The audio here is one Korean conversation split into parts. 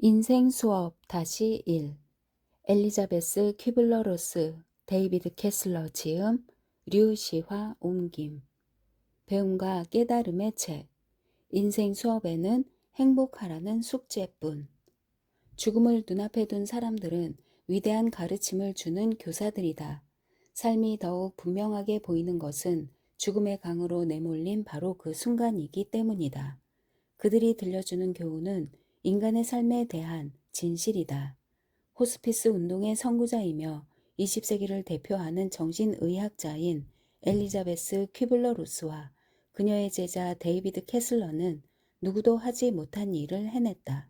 인생 수업 다시 1. 엘리자베스 퀴블러 로스, 데이비드 캐슬러 지음, 류시화 옮김. 배움과 깨달음의 책. 인생 수업에는 행복하라는 숙제뿐. 죽음을 눈앞에 둔 사람들은 위대한 가르침을 주는 교사들이다. 삶이 더욱 분명하게 보이는 것은 죽음의 강으로 내몰린 바로 그 순간이기 때문이다. 그들이 들려주는 교훈은 인간의 삶에 대한 진실이다. 호스피스 운동의 선구자이며 20세기를 대표하는 정신의학자인 엘리자베스 퀴블러 로스와 그녀의 제자 데이비드 캐슬러는 누구도 하지 못한 일을 해냈다.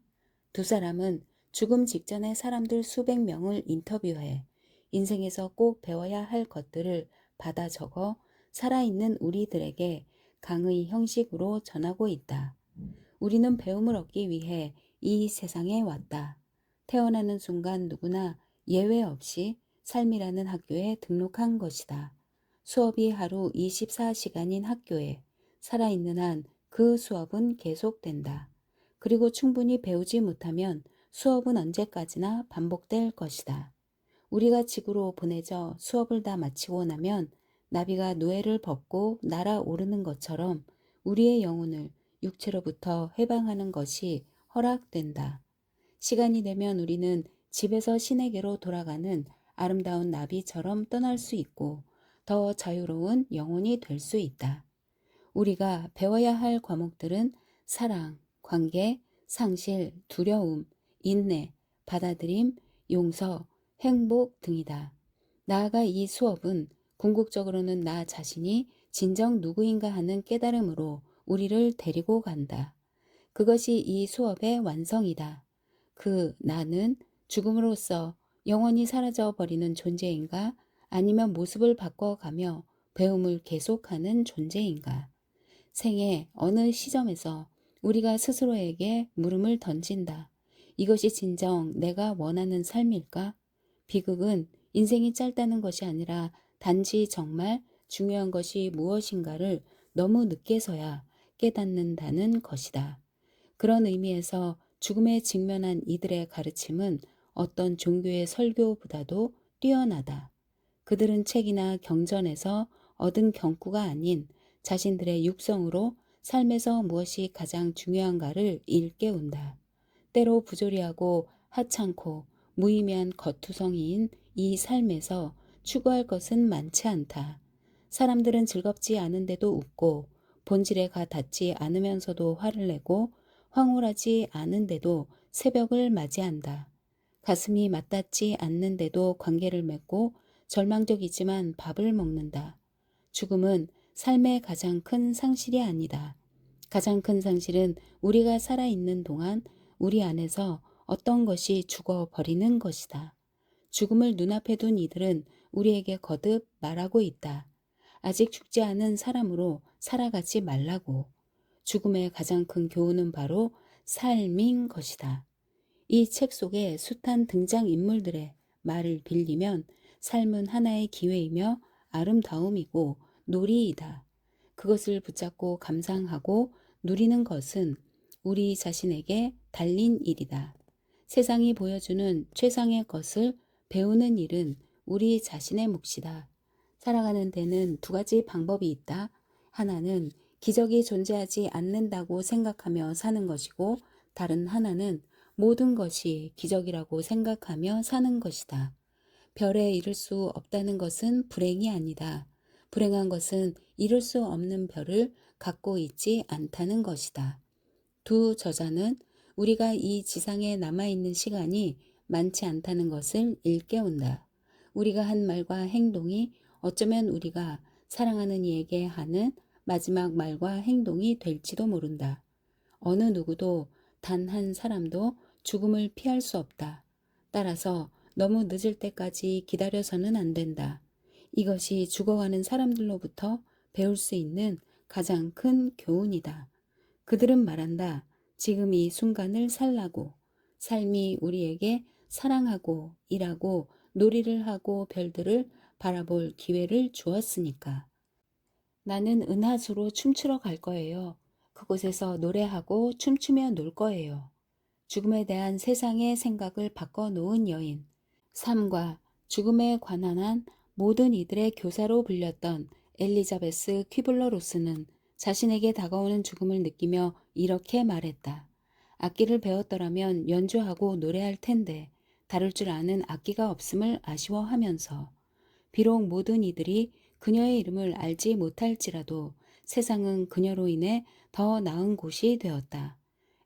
두 사람은 죽음 직전의 사람들 수백 명을 인터뷰해 인생에서 꼭 배워야 할 것들을 받아 적어 살아있는 우리들에게 강의 형식으로 전하고 있다. 우리는 배움을 얻기 위해 이 세상에 왔다. 태어나는 순간 누구나 예외 없이 삶이라는 학교에 등록한 것이다. 수업이 하루 24시간인 학교에 살아있는 한 그 수업은 계속된다. 그리고 충분히 배우지 못하면 수업은 언제까지나 반복될 것이다. 우리가 지구로 보내져 수업을 다 마치고 나면 나비가 누에를 벗고 날아오르는 것처럼 우리의 영혼을 육체로부터 해방하는 것이 허락된다. 시간이 되면 우리는 집에서 신에게로 돌아가는 아름다운 나비처럼 떠날 수 있고 더 자유로운 영혼이 될 수 있다. 우리가 배워야 할 과목들은 사랑, 관계, 상실, 두려움, 인내, 받아들임, 용서, 행복 등이다. 나아가 이 수업은 궁극적으로는 나 자신이 진정 누구인가 하는 깨달음으로 우리를 데리고 간다. 그것이 이 수업의 완성이다. 그 나는 죽음으로써 영원히 사라져 버리는 존재인가? 아니면 모습을 바꿔가며 배움을 계속하는 존재인가? 생의 어느 시점에서 우리가 스스로에게 물음을 던진다. 이것이 진정 내가 원하는 삶일까? 비극은 인생이 짧다는 것이 아니라 단지 정말 중요한 것이 무엇인가를 너무 늦게서야 깨닫는다는 것이다. 그런 의미에서 죽음에 직면한 이들의 가르침은 어떤 종교의 설교보다도 뛰어나다. 그들은 책이나 경전에서 얻은 경구가 아닌 자신들의 육성으로 삶에서 무엇이 가장 중요한가를 일깨운다. 때로 부조리하고 하찮고 무의미한 겉투성이인 이 삶에서 추구할 것은 많지 않다. 사람들은 즐겁지 않은데도 웃고 본질에 가 닿지 않으면서도 화를 내고 황홀하지 않은데도 새벽을 맞이한다. 가슴이 맞닿지 않는데도 관계를 맺고 절망적이지만 밥을 먹는다. 죽음은 삶의 가장 큰 상실이 아니다. 가장 큰 상실은 우리가 살아있는 동안 우리 안에서 어떤 것이 죽어버리는 것이다. 죽음을 눈앞에 둔 이들은 우리에게 거듭 말하고 있다. 아직 죽지 않은 사람으로 살아가지 말라고. 죽음의 가장 큰 교훈은 바로 삶인 것이다. 이 책 속의 숱한 등장인물들의 말을 빌리면 삶은 하나의 기회이며 아름다움이고 놀이이다. 그것을 붙잡고 감상하고 누리는 것은 우리 자신에게 달린 일이다. 세상이 보여주는 최상의 것을 배우는 일은 우리 자신의 몫이다. 살아가는 데는 두 가지 방법이 있다. 하나는 기적이 존재하지 않는다고 생각하며 사는 것이고 다른 하나는 모든 것이 기적이라고 생각하며 사는 것이다. 별에 이룰 수 없다는 것은 불행이 아니다. 불행한 것은 이룰 수 없는 별을 갖고 있지 않다는 것이다. 두 저자는 우리가 이 지상에 남아있는 시간이 많지 않다는 것을 일깨운다. 우리가 한 말과 행동이 어쩌면 우리가 사랑하는 이에게 하는 마지막 말과 행동이 될지도 모른다. 어느 누구도 단 한 사람도 죽음을 피할 수 없다. 따라서 너무 늦을 때까지 기다려서는 안 된다. 이것이 죽어가는 사람들로부터 배울 수 있는 가장 큰 교훈이다. 그들은 말한다. 지금 이 순간을 살라고. 삶이 우리에게 사랑하고 일하고 놀이를 하고 별들을 바라볼 기회를 주었으니까. 나는 은하수로 춤추러 갈 거예요. 그곳에서 노래하고 춤추며 놀 거예요. 죽음에 대한 세상의 생각을 바꿔놓은 여인. 삶과 죽음에 관한 한 모든 이들의 교사로 불렸던 엘리자베스 퀴블러 로스는 자신에게 다가오는 죽음을 느끼며 이렇게 말했다. 악기를 배웠더라면 연주하고 노래할 텐데 다룰 줄 아는 악기가 없음을 아쉬워하면서 비록 모든 이들이 그녀의 이름을 알지 못할지라도 세상은 그녀로 인해 더 나은 곳이 되었다.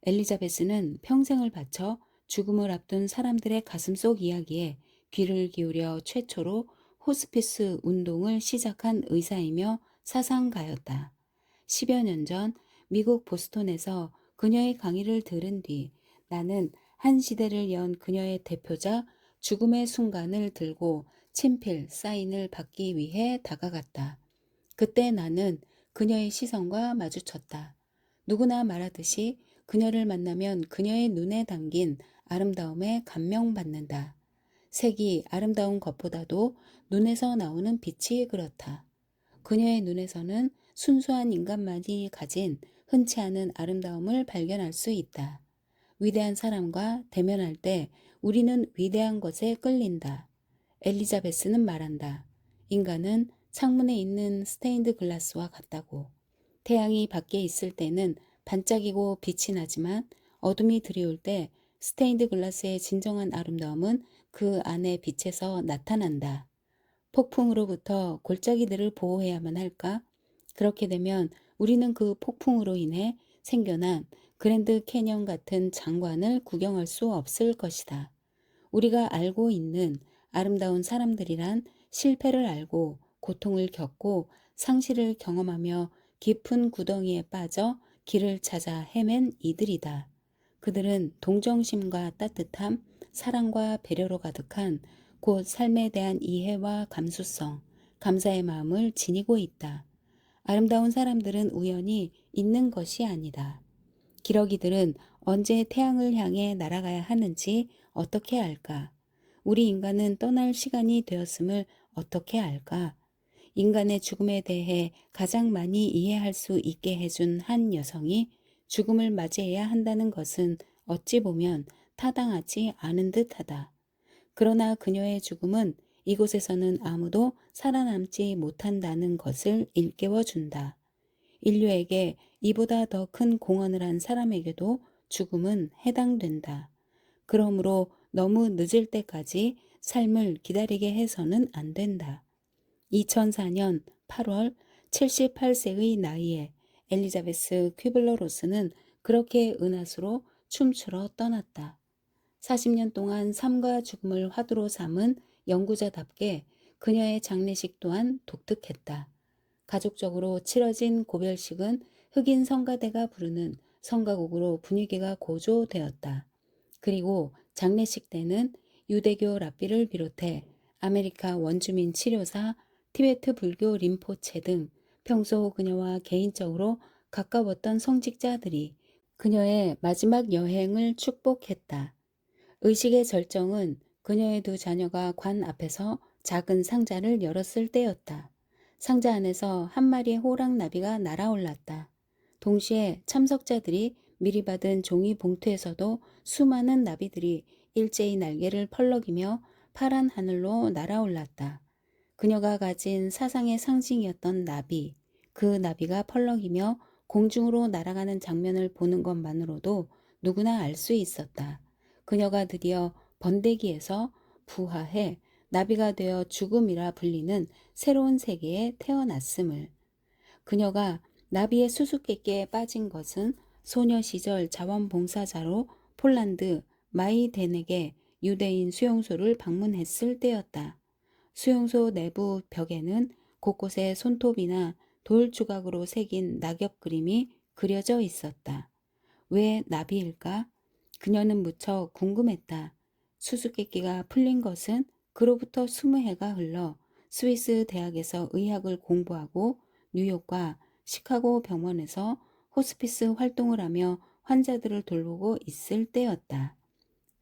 엘리자베스는 평생을 바쳐 죽음을 앞둔 사람들의 가슴속 이야기에 귀를 기울여 최초로 호스피스 운동을 시작한 의사이며 사상가였다. 10여 년 전 미국 보스턴에서 그녀의 강의를 들은 뒤 나는 한 시대를 연 그녀의 대표작 죽음의 순간을 들고 친필 사인을 받기 위해 다가갔다. 그때 나는 그녀의 시선과 마주쳤다. 누구나 말하듯이 그녀를 만나면 그녀의 눈에 담긴 아름다움에 감명받는다. 색이 아름다운 것보다도 눈에서 나오는 빛이 그렇다. 그녀의 눈에서는 순수한 인간만이 가진 흔치 않은 아름다움을 발견할 수 있다. 위대한 사람과 대면할 때 우리는 위대한 것에 끌린다. 엘리자베스는 말한다. 인간은 창문에 있는 스테인드 글라스와 같다고. 태양이 밖에 있을 때는 반짝이고 빛이 나지만 어둠이 들이올 때 스테인드 글라스의 진정한 아름다움은 그 안의 빛에서 나타난다. 폭풍으로부터 골짜기들을 보호해야만 할까? 그렇게 되면 우리는 그 폭풍으로 인해 생겨난 그랜드 캐년 같은 장관을 구경할 수 없을 것이다. 우리가 알고 있는 아름다운 사람들이란 실패를 알고 고통을 겪고 상실을 경험하며 깊은 구덩이에 빠져 길을 찾아 헤맨 이들이다. 그들은 동정심과 따뜻함, 사랑과 배려로 가득한 곧 삶에 대한 이해와 감수성, 감사의 마음을 지니고 있다. 아름다운 사람들은 우연히 있는 것이 아니다. 기러기들은 언제 태양을 향해 날아가야 하는지 어떻게 알까? 우리 인간은 떠날 시간이 되었음을 어떻게 알까? 인간의 죽음에 대해 가장 많이 이해할 수 있게 해준 한 여성이 죽음을 맞이해야 한다는 것은 어찌 보면 타당하지 않은 듯하다. 그러나 그녀의 죽음은 이곳에서는 아무도 살아남지 못한다는 것을 일깨워준다. 인류에게 이보다 더 큰 공헌을 한 사람에게도 죽음은 해당된다. 그러므로 너무 늦을 때까지 삶을 기다리게 해서는 안 된다. 2004년 8월 78세의 나이에 엘리자베스 퀴블러 로스는 그렇게 은하수로 춤추러 떠났다. 40년 동안 삶과 죽음을 화두로 삼은 연구자답게 그녀의 장례식 또한 독특했다. 가족적으로 치러진 고별식은 흑인 성가대가 부르는 성가곡으로 분위기가 고조되었다. 그리고 장례식 때는 유대교 랍비를 비롯해 아메리카 원주민 치료사, 티베트 불교 림포체 등 평소 그녀와 개인적으로 가까웠던 성직자들이 그녀의 마지막 여행을 축복했다. 의식의 절정은 그녀의 두 자녀가 관 앞에서 작은 상자를 열었을 때였다. 상자 안에서 한 마리의 호랑나비가 날아올랐다. 동시에 참석자들이 미리 받은 종이 봉투에서도 수많은 나비들이 일제히 날개를 펄럭이며 파란 하늘로 날아올랐다. 그녀가 가진 사상의 상징이었던 나비, 그 나비가 펄럭이며 공중으로 날아가는 장면을 보는 것만으로도 누구나 알 수 있었다. 그녀가 드디어 번데기에서 부화해 나비가 되어 죽음이라 불리는 새로운 세계에 태어났음을. 그녀가 나비의 수수께끼에 빠진 것은 소녀 시절 자원봉사자로 폴란드 마이덴에게 유대인 수용소를 방문했을 때였다. 수용소 내부 벽에는 곳곳에 손톱이나 돌 조각으로 새긴 낙엽 그림이 그려져 있었다. 왜 나비일까? 그녀는 무척 궁금했다. 수수께끼가 풀린 것은 그로부터 20해가 흘러 스위스 대학에서 의학을 공부하고 뉴욕과 시카고 병원에서 호스피스 활동을 하며 환자들을 돌보고 있을 때였다.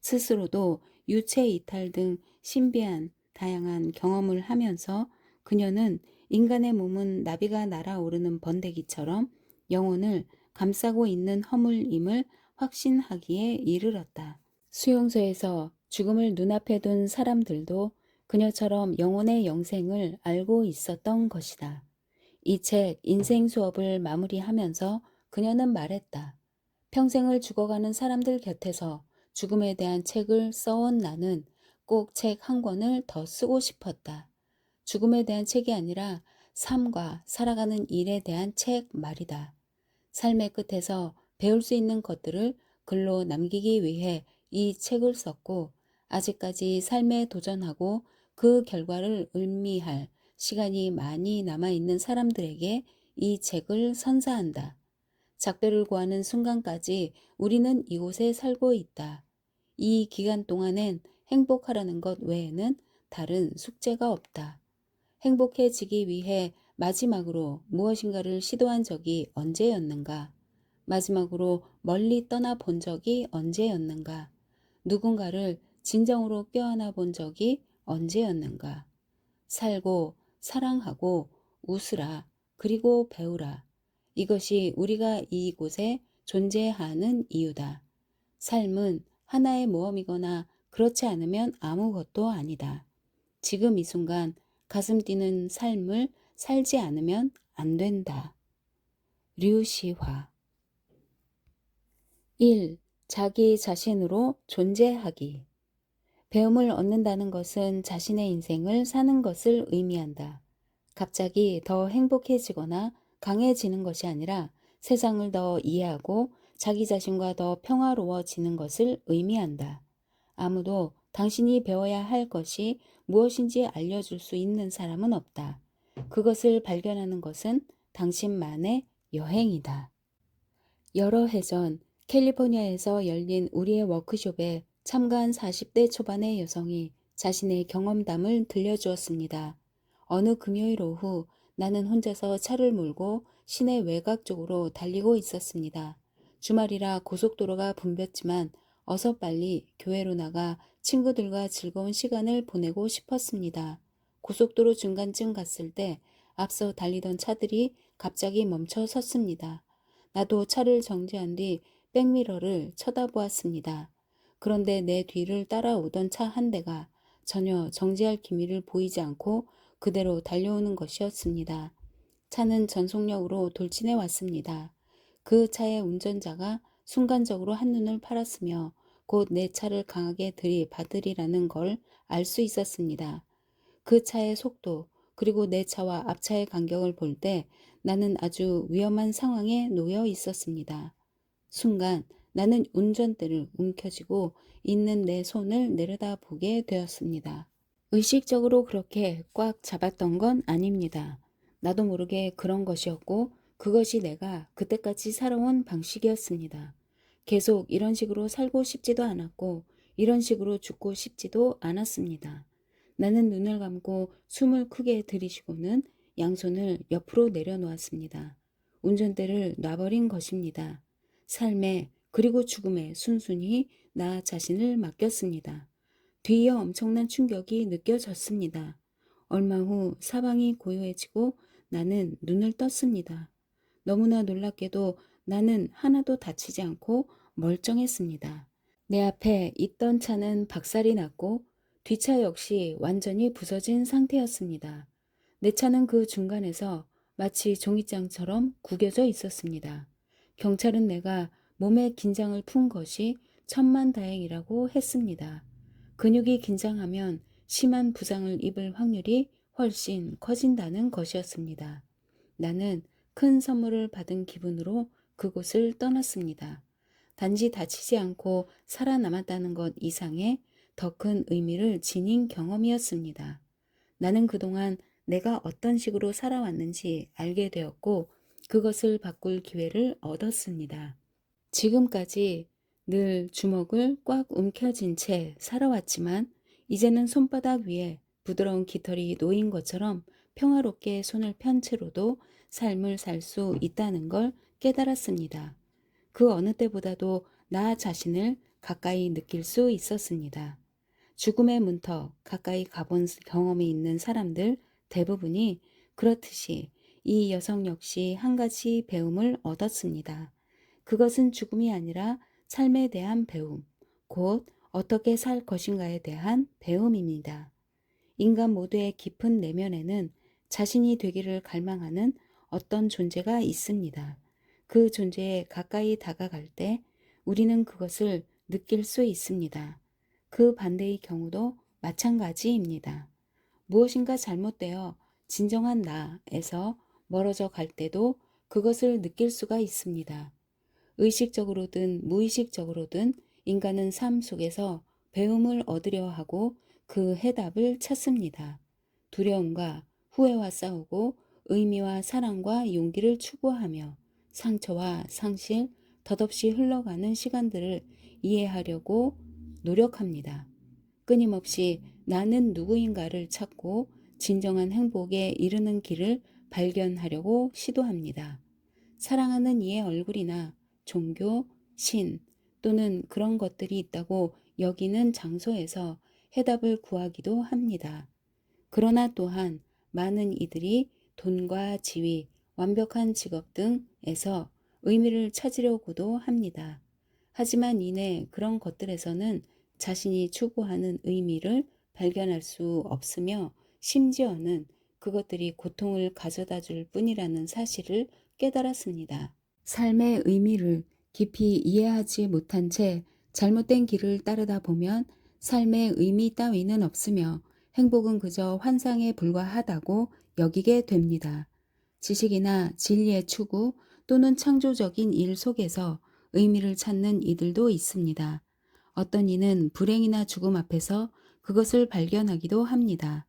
스스로도 유체 이탈 등 신비한 다양한 경험을 하면서 그녀는 인간의 몸은 나비가 날아오르는 번데기처럼 영혼을 감싸고 있는 허물임을 확신하기에 이르렀다. 수용소에서 죽음을 눈앞에 둔 사람들도 그녀처럼 영혼의 영생을 알고 있었던 것이다. 이 책 인생 수업을 마무리하면서 그녀는 말했다. 평생을 죽어가는 사람들 곁에서 죽음에 대한 책을 써온 나는 꼭 책 한 권을 더 쓰고 싶었다. 죽음에 대한 책이 아니라 삶과 살아가는 일에 대한 책 말이다. 삶의 끝에서 배울 수 있는 것들을 글로 남기기 위해 이 책을 썼고, 아직까지 삶에 도전하고 그 결과를 의미할 시간이 많이 남아있는 사람들에게 이 책을 선사한다. 작별을 구하는 순간까지 우리는 이곳에 살고 있다. 이 기간 동안엔 행복하라는 것 외에는 다른 숙제가 없다. 행복해지기 위해 마지막으로 무엇인가를 시도한 적이 언제였는가? 마지막으로 멀리 떠나 본 적이 언제였는가? 누군가를 진정으로 껴안아 본 적이 언제였는가? 살고, 사랑하고, 웃으라, 그리고 배우라. 이것이 우리가 이곳에 존재하는 이유다. 삶은 하나의 모험이거나 그렇지 않으면 아무것도 아니다. 지금 이 순간 가슴 뛰는 삶을 살지 않으면 안 된다. 류시화 1. 자기 자신으로 존재하기. 배움을 얻는다는 것은 자신의 인생을 사는 것을 의미한다. 갑자기 더 행복해지거나 강해지는 것이 아니라 세상을 더 이해하고 자기 자신과 더 평화로워지는 것을 의미한다. 아무도 당신이 배워야 할 것이 무엇인지 알려줄 수 있는 사람은 없다. 그것을 발견하는 것은 당신만의 여행이다. 여러 해 전 캘리포니아에서 열린 우리의 워크숍에 참가한 40대 초반의 여성이 자신의 경험담을 들려주었습니다. 어느 금요일 오후 나는 혼자서 차를 몰고 시내 외곽 쪽으로 달리고 있었습니다. 주말이라 고속도로가 붐볐지만 어서 빨리 교회로 나가 친구들과 즐거운 시간을 보내고 싶었습니다. 고속도로 중간쯤 갔을 때 앞서 달리던 차들이 갑자기 멈춰 섰습니다. 나도 차를 정지한 뒤 백미러를 쳐다보았습니다. 그런데 내 뒤를 따라오던 차 한 대가 전혀 정지할 기미를 보이지 않고 그대로 달려오는 것이었습니다. 차는 전속력으로 돌진해 왔습니다. 그 차의 운전자가 순간적으로 한눈을 팔았으며 곧 내 차를 강하게 들이받으리라는 걸 알 수 있었습니다. 그 차의 속도 그리고 내 차와 앞차의 간격을 볼 때 나는 아주 위험한 상황에 놓여 있었습니다. 순간 나는 운전대를 움켜쥐고 있는 내 손을 내려다보게 되었습니다. 의식적으로 그렇게 꽉 잡았던 건 아닙니다. 나도 모르게 그런 것이었고 그것이 내가 그때까지 살아온 방식이었습니다. 계속 이런 식으로 살고 싶지도 않았고 이런 식으로 죽고 싶지도 않았습니다. 나는 눈을 감고 숨을 크게 들이쉬고는 양손을 옆으로 내려놓았습니다. 운전대를 놔버린 것입니다. 삶에 그리고 죽음에 순순히 나 자신을 맡겼습니다. 뒤이어 엄청난 충격이 느껴졌습니다. 얼마 후 사방이 고요해지고 나는 눈을 떴습니다. 너무나 놀랍게도 나는 하나도 다치지 않고 멀쩡했습니다. 내 앞에 있던 차는 박살이 났고 뒷차 역시 완전히 부서진 상태였습니다. 내 차는 그 중간에서 마치 종이장처럼 구겨져 있었습니다. 경찰은 내가 몸에 긴장을 푼 것이 천만다행이라고 했습니다. 근육이 긴장하면 심한 부상을 입을 확률이 훨씬 커진다는 것이었습니다. 나는 큰 선물을 받은 기분으로 그곳을 떠났습니다. 단지 다치지 않고 살아남았다는 것 이상의 더 큰 의미를 지닌 경험이었습니다. 나는 그동안 내가 어떤 식으로 살아왔는지 알게 되었고 그것을 바꿀 기회를 얻었습니다. 지금까지 늘 주먹을 꽉 움켜쥔 채 살아왔지만 이제는 손바닥 위에 부드러운 깃털이 놓인 것처럼 평화롭게 손을 편 채로도 삶을 살 수 있다는 걸 깨달았습니다. 그 어느 때보다도 나 자신을 가까이 느낄 수 있었습니다. 죽음의 문턱 가까이 가본 경험이 있는 사람들 대부분이 그렇듯이 이 여성 역시 한 가지 배움을 얻었습니다. 그것은 죽음이 아니라 삶에 대한 배움, 곧 어떻게 살 것인가에 대한 배움입니다. 인간 모두의 깊은 내면에는 자신이 되기를 갈망하는 어떤 존재가 있습니다. 그 존재에 가까이 다가갈 때 우리는 그것을 느낄 수 있습니다. 그 반대의 경우도 마찬가지입니다. 무엇인가 잘못되어 진정한 나에서 멀어져 갈 때도 그것을 느낄 수가 있습니다. 의식적으로든 무의식적으로든 인간은 삶 속에서 배움을 얻으려 하고 그 해답을 찾습니다. 두려움과 후회와 싸우고 의미와 사랑과 용기를 추구하며 상처와 상실, 덧없이 흘러가는 시간들을 이해하려고 노력합니다. 끊임없이 나는 누구인가를 찾고 진정한 행복에 이르는 길을 발견하려고 시도합니다. 사랑하는 이의 얼굴이나 종교, 신 또는 그런 것들이 있다고 여기는 장소에서 해답을 구하기도 합니다. 그러나 또한 많은 이들이 돈과 지위, 완벽한 직업 등에서 의미를 찾으려고도 합니다. 하지만 이내 그런 것들에서는 자신이 추구하는 의미를 발견할 수 없으며 심지어는 그것들이 고통을 가져다 줄 뿐이라는 사실을 깨달았습니다. 삶의 의미를 깊이 이해하지 못한 채 잘못된 길을 따르다 보면 삶의 의미 따위는 없으며 행복은 그저 환상에 불과하다고 여기게 됩니다. 지식이나 진리의 추구 또는 창조적인 일 속에서 의미를 찾는 이들도 있습니다. 어떤 이는 불행이나 죽음 앞에서 그것을 발견하기도 합니다.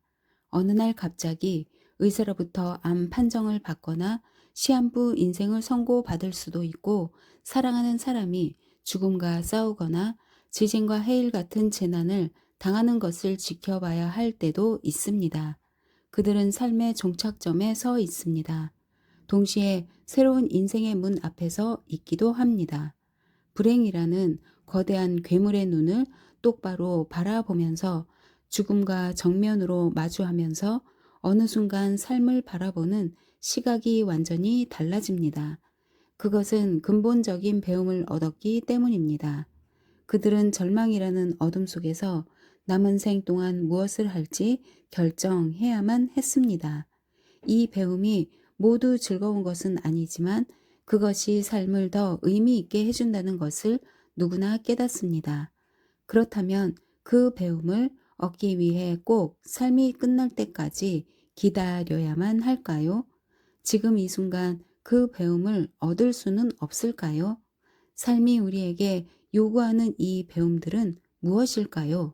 어느 날 갑자기 의사로부터 암 판정을 받거나 시한부 인생을 선고받을 수도 있고 사랑하는 사람이 죽음과 싸우거나 지진과 해일 같은 재난을 당하는 것을 지켜봐야 할 때도 있습니다. 그들은 삶의 종착점에 서 있습니다. 동시에 새로운 인생의 문 앞에서 있기도 합니다. 불행이라는 거대한 괴물의 눈을 똑바로 바라보면서 죽음과 정면으로 마주하면서 어느 순간 삶을 바라보는 시각이 완전히 달라집니다. 그것은 근본적인 배움을 얻었기 때문입니다. 그들은 절망이라는 어둠 속에서 남은 생 동안 무엇을 할지 결정해야만 했습니다. 이 배움이 모두 즐거운 것은 아니지만 그것이 삶을 더 의미 있게 해준다는 것을 누구나 깨닫습니다. 그렇다면 그 배움을 얻기 위해 꼭 삶이 끝날 때까지 기다려야만 할까요? 지금 이 순간 그 배움을 얻을 수는 없을까요? 삶이 우리에게 요구하는 이 배움들은 무엇일까요?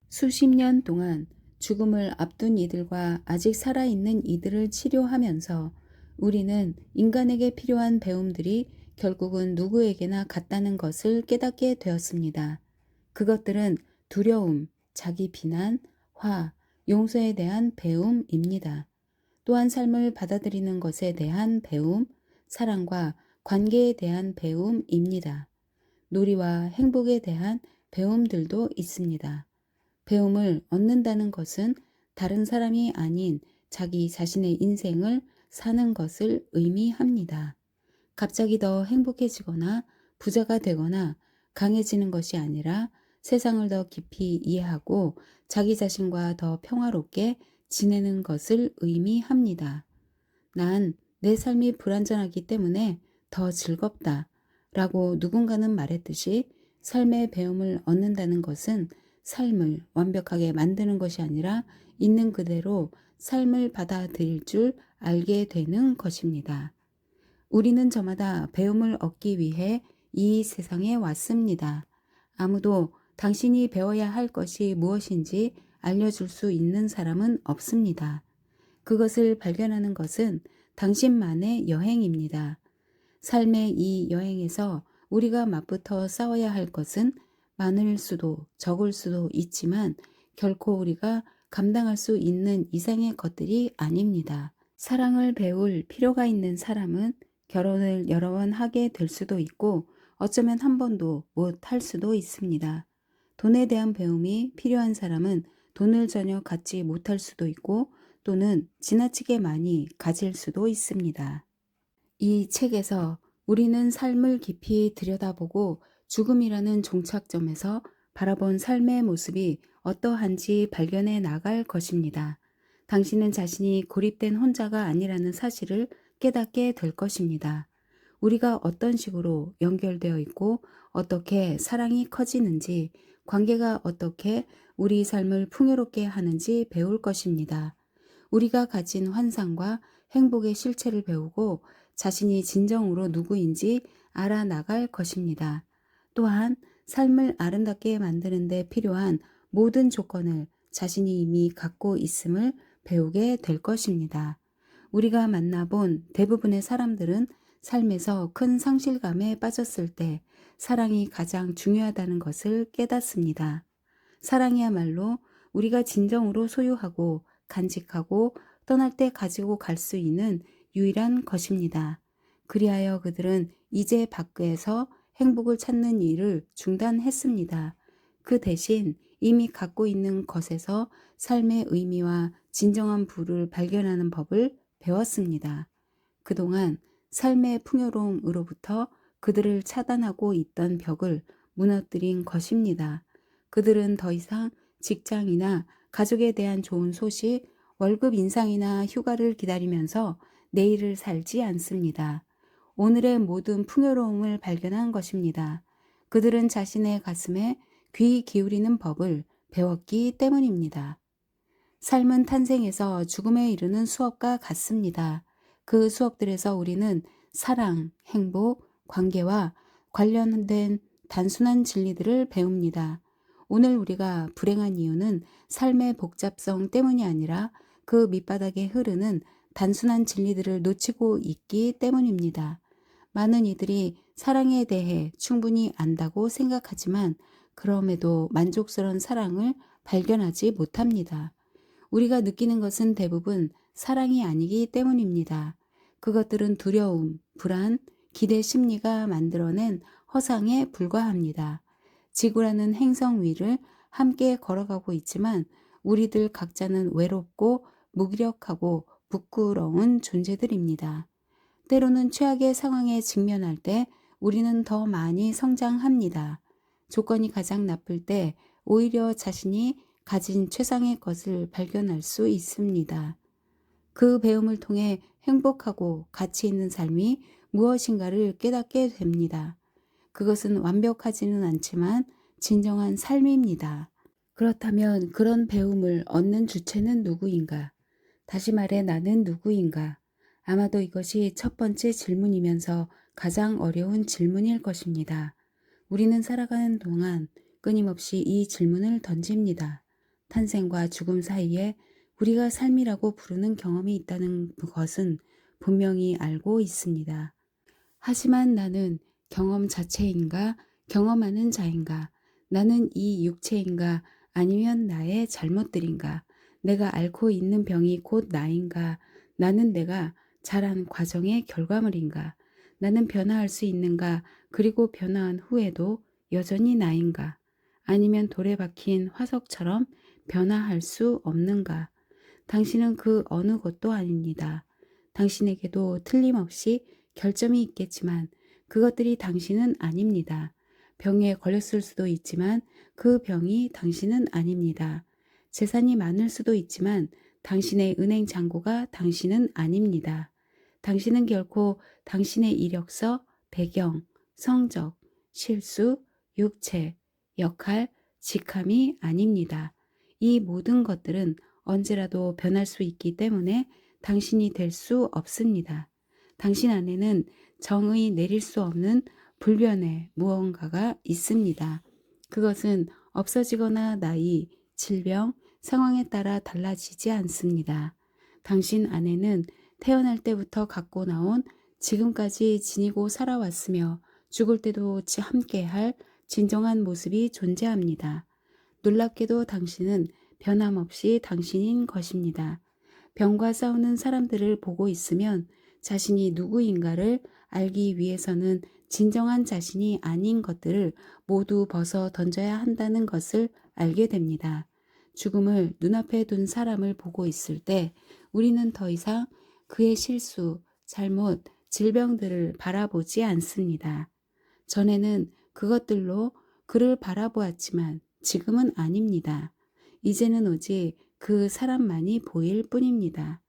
수십 년 동안 죽음을 앞둔 이들과 아직 살아있는 이들을 치료하면서 우리는 인간에게 필요한 배움들이 결국은 누구에게나 같다는 것을 깨닫게 되었습니다. 그것들은 두려움, 자기 비난, 화, 용서에 대한 배움입니다. 또한 삶을 받아들이는 것에 대한 배움, 사랑과 관계에 대한 배움입니다. 놀이와 행복에 대한 배움들도 있습니다. 배움을 얻는다는 것은 다른 사람이 아닌 자기 자신의 인생을 사는 것을 의미합니다. 갑자기 더 행복해지거나 부자가 되거나 강해지는 것이 아니라 세상을 더 깊이 이해하고 자기 자신과 더 평화롭게 지내는 것을 의미합니다. 난 내 삶이 불완전하기 때문에 더 즐겁다 라고 누군가는 말했듯이 삶의 배움을 얻는다는 것은 삶을 완벽하게 만드는 것이 아니라 있는 그대로 삶을 받아들일 줄 알게 되는 것입니다. 우리는 저마다 배움을 얻기 위해 이 세상에 왔습니다. 아무도 당신이 배워야 할 것이 무엇인지 알려줄 수 있는 사람은 없습니다. 그것을 발견하는 것은 당신만의 여행입니다. 삶의 이 여행에서 우리가 맞붙어 싸워야 할 것은 많을 수도 적을 수도 있지만 결코 우리가 감당할 수 있는 이상의 것들이 아닙니다. 사랑을 배울 필요가 있는 사람은 결혼을 여러 번 하게 될 수도 있고 어쩌면 한 번도 못 할 수도 있습니다. 돈에 대한 배움이 필요한 사람은 돈을 전혀 갖지 못할 수도 있고 또는 지나치게 많이 가질 수도 있습니다. 이 책에서 우리는 삶을 깊이 들여다보고 죽음이라는 종착점에서 바라본 삶의 모습이 어떠한지 발견해 나갈 것입니다. 당신은 자신이 고립된 혼자가 아니라는 사실을 깨닫게 될 것입니다. 우리가 어떤 식으로 연결되어 있고 어떻게 사랑이 커지는지, 관계가 어떻게 우리 삶을 풍요롭게 하는지 배울 것입니다. 우리가 가진 환상과 행복의 실체를 배우고 자신이 진정으로 누구인지 알아나갈 것입니다. 또한 삶을 아름답게 만드는 데 필요한 모든 조건을 자신이 이미 갖고 있음을 배우게 될 것입니다. 우리가 만나본 대부분의 사람들은 삶에서 큰 상실감에 빠졌을 때 사랑이 가장 중요하다는 것을 깨닫습니다. 사랑이야말로 우리가 진정으로 소유하고 간직하고 떠날 때 가지고 갈 수 있는 유일한 것입니다. 그리하여 그들은 이제 밖에서 행복을 찾는 일을 중단했습니다. 그 대신 이미 갖고 있는 것에서 삶의 의미와 진정한 부를 발견하는 법을 배웠습니다. 그동안 삶의 풍요로움으로부터 그들을 차단하고 있던 벽을 무너뜨린 것입니다. 그들은 더 이상 직장이나 가족에 대한 좋은 소식, 월급 인상이나 휴가를 기다리면서 내일을 살지 않습니다. 오늘의 모든 풍요로움을 발견한 것입니다. 그들은 자신의 가슴에 귀 기울이는 법을 배웠기 때문입니다. 삶은 탄생에서 죽음에 이르는 수업과 같습니다. 그 수업들에서 우리는 사랑, 행복, 관계와 관련된 단순한 진리들을 배웁니다. 오늘 우리가 불행한 이유는 삶의 복잡성 때문이 아니라 그 밑바닥에 흐르는 단순한 진리들을 놓치고 있기 때문입니다. 많은 이들이 사랑에 대해 충분히 안다고 생각하지만 그럼에도 만족스러운 사랑을 발견하지 못합니다. 우리가 느끼는 것은 대부분 사랑이 아니기 때문입니다. 그것들은 두려움, 불안, 기대 심리가 만들어낸 허상에 불과합니다. 지구라는 행성 위를 함께 걸어가고 있지만 우리들 각자는 외롭고 무기력하고 부끄러운 존재들입니다. 때로는 최악의 상황에 직면할 때 우리는 더 많이 성장합니다. 조건이 가장 나쁠 때 오히려 자신이 가진 최상의 것을 발견할 수 있습니다. 그 배움을 통해 행복하고 가치 있는 삶이 무엇인가를 깨닫게 됩니다. 그것은 완벽하지는 않지만 진정한 삶입니다. 그렇다면 그런 배움을 얻는 주체는 누구인가? 다시 말해 나는 누구인가? 아마도 이것이 첫 번째 질문이면서 가장 어려운 질문일 것입니다. 우리는 살아가는 동안 끊임없이 이 질문을 던집니다. 탄생과 죽음 사이에 우리가 삶이라고 부르는 경험이 있다는 것은 분명히 알고 있습니다. 하지만 나는 경험 자체인가, 경험하는 자인가, 나는 이 육체인가, 아니면 나의 잘못들인가, 내가 앓고 있는 병이 곧 나인가, 나는 내가 자란 과정의 결과물인가, 나는 변화할 수 있는가, 그리고 변화한 후에도 여전히 나인가, 아니면 돌에 박힌 화석처럼 변화할 수 없는가. 당신은 그 어느 것도 아닙니다. 당신에게도 틀림없이 결점이 있겠지만 그것들이 당신은 아닙니다. 병에 걸렸을 수도 있지만 그 병이 당신은 아닙니다. 재산이 많을 수도 있지만 당신의 은행 잔고가 당신은 아닙니다. 당신은 결코 당신의 이력서, 배경, 성적, 실수, 육체, 역할, 직함이 아닙니다. 이 모든 것들은 언제라도 변할 수 있기 때문에 당신이 될 수 없습니다. 당신 안에는 정의 내릴 수 없는 불변의 무언가가 있습니다. 그것은 없어지거나 나이, 질병, 상황에 따라 달라지지 않습니다. 당신 안에는 태어날 때부터 갖고 나온 지금까지 지니고 살아왔으며 죽을 때도 함께할 진정한 모습이 존재합니다. 놀랍게도 당신은 변함없이 당신인 것입니다. 병과 싸우는 사람들을 보고 있으면 자신이 누구인가를 알기 위해서는 진정한 자신이 아닌 것들을 모두 벗어 던져야 한다는 것을 알게 됩니다. 죽음을 눈앞에 둔 사람을 보고 있을 때 우리는 더 이상 그의 실수, 잘못, 질병들을 바라보지 않습니다. 전에는 그것들로 그를 바라보았지만 지금은 아닙니다. 이제는 오직 그 사람만이 보일 뿐입니다.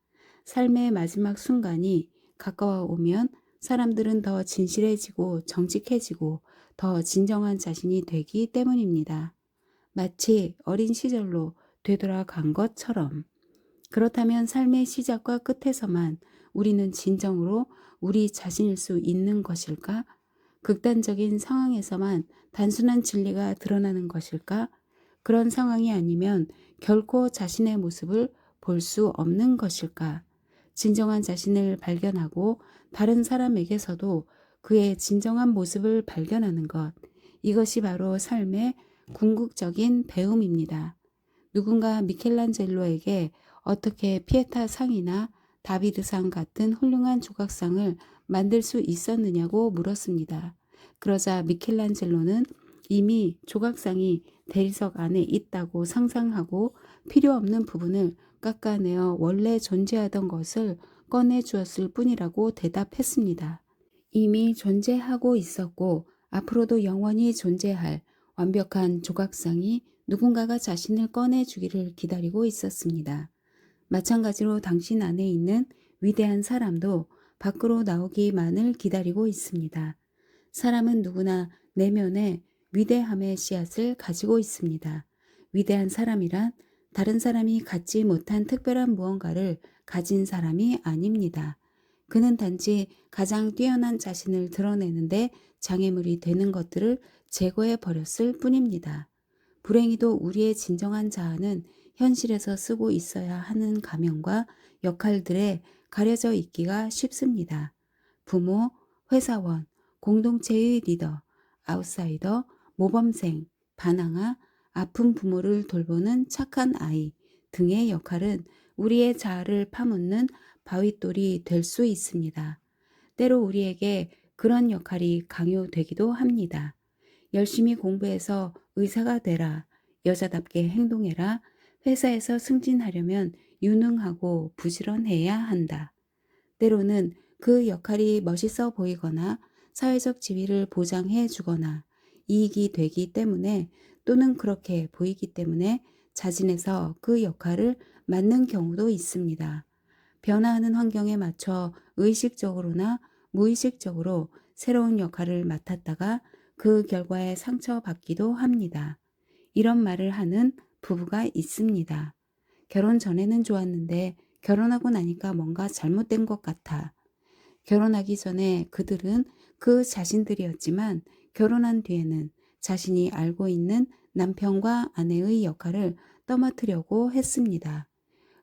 삶의 마지막 순간이 가까워 오면 사람들은 더 진실해지고 정직해지고 더 진정한 자신이 되기 때문입니다. 마치 어린 시절로 되돌아간 것처럼. 그렇다면 삶의 시작과 끝에서만 우리는 진정으로 우리 자신일 수 있는 것일까? 극단적인 상황에서만 단순한 진리가 드러나는 것일까? 그런 상황이 아니면 결코 자신의 모습을 볼 수 없는 것일까? 진정한 자신을 발견하고 다른 사람에게서도 그의 진정한 모습을 발견하는 것. 이것이 바로 삶의 궁극적인 배움입니다. 누군가 미켈란젤로에게 어떻게 피에타 상이나 다비드상 같은 훌륭한 조각상을 만들 수 있었느냐고 물었습니다. 그러자 미켈란젤로는 이미 조각상이 대리석 안에 있다고 상상하고 필요 없는 부분을 깎아내어 원래 존재하던 것을 꺼내 주었을 뿐이라고 대답했습니다. 이미 존재하고 있었고 앞으로도 영원히 존재할 완벽한 조각상이 누군가가 자신을 꺼내주기를 기다리고 있었습니다. 마찬가지로 당신 안에 있는 위대한 사람도 밖으로 나오기만을 기다리고 있습니다. 사람은 누구나 내면에 위대함의 씨앗을 가지고 있습니다. 위대한 사람이란 다른 사람이 갖지 못한 특별한 무언가를 가진 사람이 아닙니다. 그는 단지 가장 뛰어난 자신을 드러내는데 장애물이 되는 것들을 제거해 버렸을 뿐입니다. 불행히도 우리의 진정한 자아는 현실에서 쓰고 있어야 하는 가면과 역할들에 가려져 있기가 쉽습니다. 부모, 회사원, 공동체의 리더, 아웃사이더, 모범생, 반항아, 아픈 부모를 돌보는 착한 아이 등의 역할은 우리의 자아를 파묻는 바윗돌이 될 수 있습니다. 때로 우리에게 그런 역할이 강요되기도 합니다. 열심히 공부해서 의사가 되라, 여자답게 행동해라, 회사에서 승진하려면 유능하고 부지런해야 한다. 때로는 그 역할이 멋있어 보이거나 사회적 지위를 보장해 주거나 이익이 되기 때문에 또는 그렇게 보이기 때문에 자진해서 그 역할을 맡는 경우도 있습니다. 변화하는 환경에 맞춰 의식적으로나 무의식적으로 새로운 역할을 맡았다가 그 결과에 상처받기도 합니다. 이런 말을 하는 부부가 있습니다. 결혼 전에는 좋았는데 결혼하고 나니까 뭔가 잘못된 것 같아. 결혼하기 전에 그들은 그 자신들이었지만 결혼한 뒤에는 자신이 알고 있는 남편과 아내의 역할을 떠맡으려고 했습니다.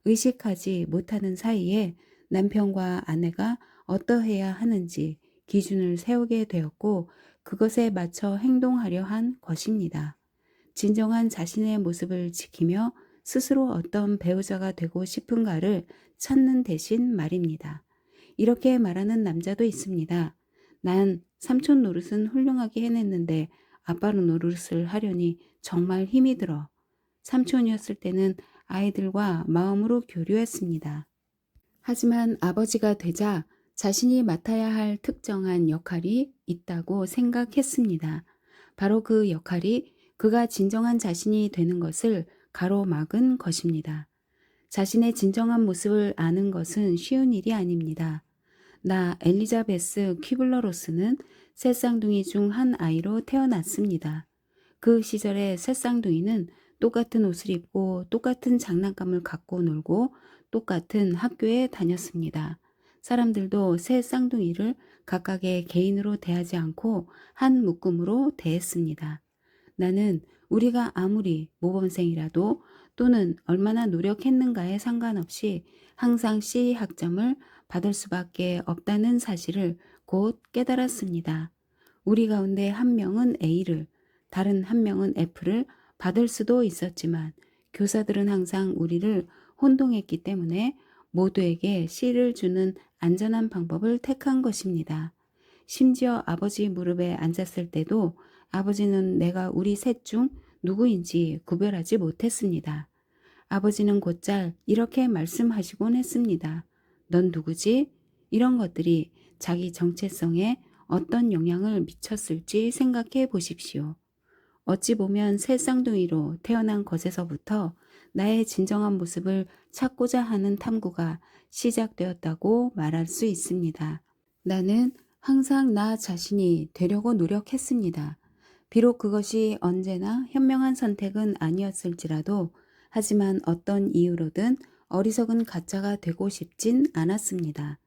의식하지 못하는 사이에 남편과 아내가 어떠해야 하는지 기준을 세우게 되었고 그것에 맞춰 행동하려 한 것입니다. 진정한 자신의 모습을 지키며 스스로 어떤 배우자가 되고 싶은가를 찾는 대신 말입니다. 이렇게 말하는 남자도 있습니다. 난 삼촌 노릇은 훌륭하게 해냈는데 아빠로 노릇을 하려니 정말 힘이 들어. 삼촌이었을 때는 아이들과 마음으로 교류했습니다. 하지만 아버지가 되자 자신이 맡아야 할 특정한 역할이 있다고 생각했습니다. 바로 그 역할이 그가 진정한 자신이 되는 것을 가로막은 것입니다. 자신의 진정한 모습을 아는 것은 쉬운 일이 아닙니다. 나 엘리자베스 퀴블러로스는 새 쌍둥이 중 한 아이로 태어났습니다. 그 시절에 새 쌍둥이는 똑같은 옷을 입고 똑같은 장난감을 갖고 놀고 똑같은 학교에 다녔습니다. 사람들도 새 쌍둥이를 각각의 개인으로 대하지 않고 한 묶음으로 대했습니다. 나는 우리가 아무리 모범생이라도 또는 얼마나 노력했는가에 상관없이 항상 C 학점을 받을 수밖에 없다는 사실을 곧 깨달았습니다. 우리 가운데 한 명은 A를, 다른 한 명은 F를 받을 수도 있었지만 교사들은 항상 우리를 혼동했기 때문에 모두에게 C를 주는 안전한 방법을 택한 것입니다. 심지어 아버지 무릎에 앉았을 때도 아버지는 내가 우리 셋 중 누구인지 구별하지 못했습니다. 아버지는 곧잘 이렇게 말씀하시곤 했습니다. 넌 누구지? 이런 것들이 자기 정체성에 어떤 영향을 미쳤을지 생각해 보십시오. 어찌 보면 새 쌍둥이로 태어난 것에서부터 나의 진정한 모습을 찾고자 하는 탐구가 시작되었다고 말할 수 있습니다. 나는 항상 나 자신이 되려고 노력했습니다. 비록 그것이 언제나 현명한 선택은 아니었을지라도, 하지만 어떤 이유로든 어리석은 가짜가 되고 싶진 않았습니다.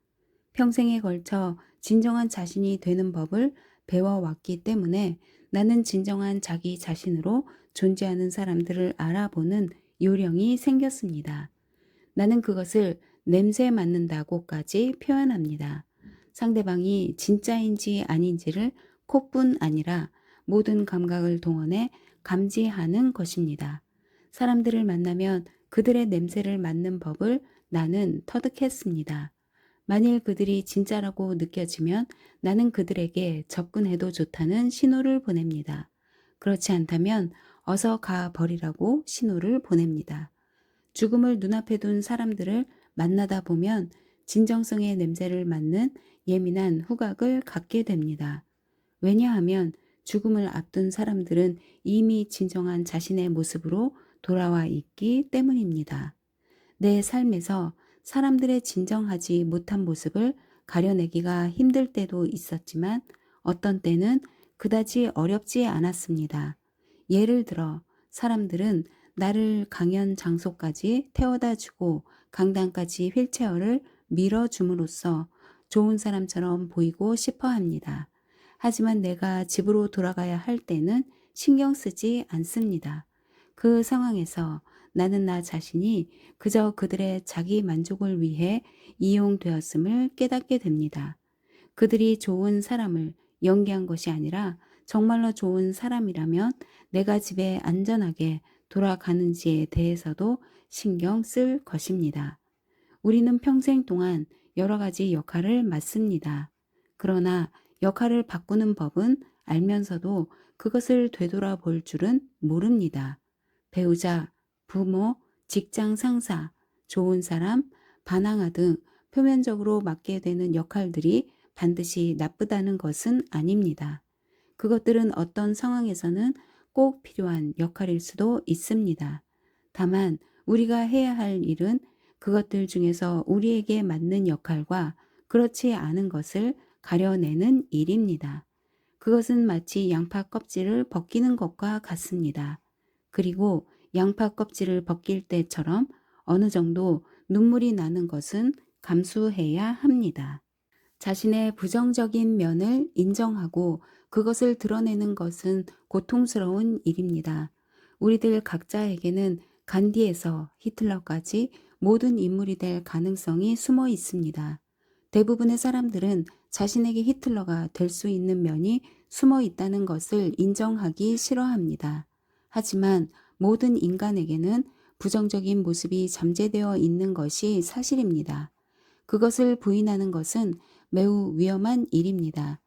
평생에 걸쳐 진정한 자신이 되는 법을 배워왔기 때문에 나는 진정한 자기 자신으로 존재하는 사람들을 알아보는 요령이 생겼습니다. 나는 그것을 냄새 맡는다고까지 표현합니다. 상대방이 진짜인지 아닌지를 콧뿐 아니라 모든 감각을 동원해 감지하는 것입니다. 사람들을 만나면 그들의 냄새를 맡는 법을 나는 터득했습니다. 만일 그들이 진짜라고 느껴지면 나는 그들에게 접근해도 좋다는 신호를 보냅니다. 그렇지 않다면 어서 가 버리라고 신호를 보냅니다. 죽음을 눈앞에 둔 사람들을 만나다 보면 진정성의 냄새를 맡는 예민한 후각을 갖게 됩니다. 왜냐하면 죽음을 앞둔 사람들은 이미 진정한 자신의 모습으로 돌아와 있기 때문입니다. 내 삶에서 사람들의 진정하지 못한 모습을 가려내기가 힘들 때도 있었지만 어떤 때는 그다지 어렵지 않았습니다. 예를 들어 사람들은 나를 강연 장소까지 태워다 주고 강당까지 휠체어를 밀어줌으로써 좋은 사람처럼 보이고 싶어 합니다. 하지만 내가 집으로 돌아가야 할 때는 신경 쓰지 않습니다. 그 상황에서 나는 나 자신이 그저 그들의 자기 만족을 위해 이용되었음을 깨닫게 됩니다. 그들이 좋은 사람을 연기한 것이 아니라 정말로 좋은 사람이라면 내가 집에 안전하게 돌아가는지에 대해서도 신경 쓸 것입니다. 우리는 평생 동안 여러 가지 역할을 맡습니다. 그러나 역할을 바꾸는 법은 알면서도 그것을 되돌아볼 줄은 모릅니다. 배우자, 부모, 직장 상사, 좋은 사람, 반항아 등 표면적으로 맡게 되는 역할들이 반드시 나쁘다는 것은 아닙니다. 그것들은 어떤 상황에서는 꼭 필요한 역할일 수도 있습니다. 다만 우리가 해야 할 일은 그것들 중에서 우리에게 맞는 역할과 그렇지 않은 것을 가려내는 일입니다. 그것은 마치 양파 껍질을 벗기는 것과 같습니다. 그리고 양파 껍질을 벗길 때처럼 어느 정도 눈물이 나는 것은 감수해야 합니다. 자신의 부정적인 면을 인정하고 그것을 드러내는 것은 고통스러운 일입니다. 우리들 각자에게는 간디에서 히틀러까지 모든 인물이 될 가능성이 숨어 있습니다. 대부분의 사람들은 자신에게 히틀러가 될 수 있는 면이 숨어 있다는 것을 인정하기 싫어합니다. 하지만 모든 인간에게는 부정적인 모습이 잠재되어 있는 것이 사실입니다. 그것을 부인하는 것은 매우 위험한 일입니다.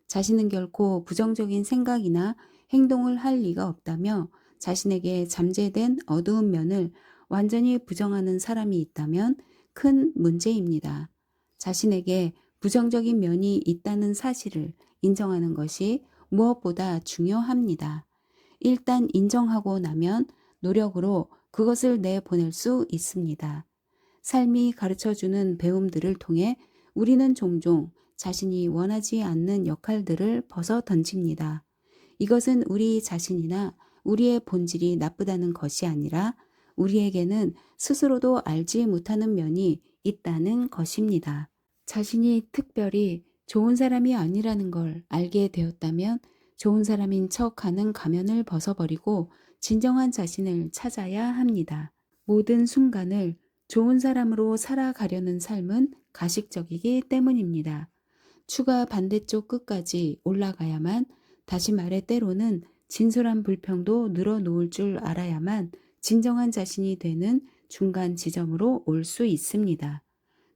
자신은 결코 부정적인 생각이나 행동을 할 리가 없다며 자신에게 잠재된 어두운 면을 완전히 부정하는 사람이 있다면 큰 문제입니다. 자신에게 부정적인 면이 있다는 사실을 인정하는 것이 무엇보다 중요합니다. 일단 인정하고 나면 노력으로 그것을 내보낼 수 있습니다. 삶이 가르쳐주는 배움들을 통해 우리는 종종 자신이 원하지 않는 역할들을 벗어 던집니다. 이것은 우리 자신이나 우리의 본질이 나쁘다는 것이 아니라 우리에게는 스스로도 알지 못하는 면이 있다는 것입니다. 자신이 특별히 좋은 사람이 아니라는 걸 알게 되었다면 좋은 사람인 척하는 가면을 벗어버리고 진정한 자신을 찾아야 합니다. 모든 순간을 좋은 사람으로 살아가려는 삶은 가식적이기 때문입니다. 추가 반대쪽 끝까지 올라가야만, 다시 말해 때로는 진솔한 불평도 늘어놓을 줄 알아야만 진정한 자신이 되는 중간 지점으로 올 수 있습니다.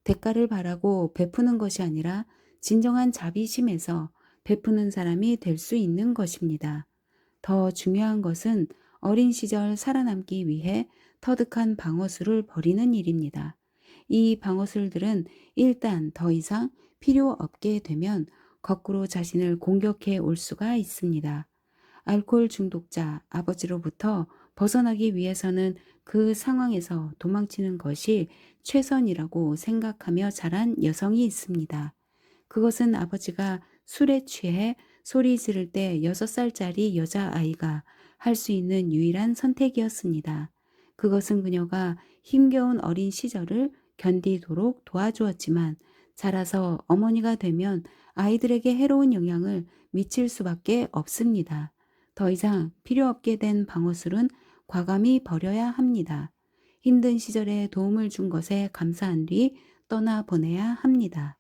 대가를 바라고 베푸는 것이 아니라 진정한 자비심에서 베푸는 사람이 될 수 있는 것입니다. 더 중요한 것은 어린 시절 살아남기 위해 터득한 방어술을 버리는 일입니다. 이 방어술들은 일단 더 이상 필요 없게 되면 거꾸로 자신을 공격해 올 수가 있습니다. 알코올 중독자 아버지로부터 벗어나기 위해서는 그 상황에서 도망치는 것이 최선이라고 생각하며 자란 여성이 있습니다. 그것은 아버지가 술에 취해 소리 지를 때 6살짜리 여자아이가 할 수 있는 유일한 선택이었습니다. 그것은 그녀가 힘겨운 어린 시절을 견디도록 도와주었지만 자라서 어머니가 되면 아이들에게 해로운 영향을 미칠 수밖에 없습니다. 더 이상 필요 없게 된 방어술은 과감히 버려야 합니다. 힘든 시절에 도움을 준 것에 감사한 뒤 떠나보내야 합니다.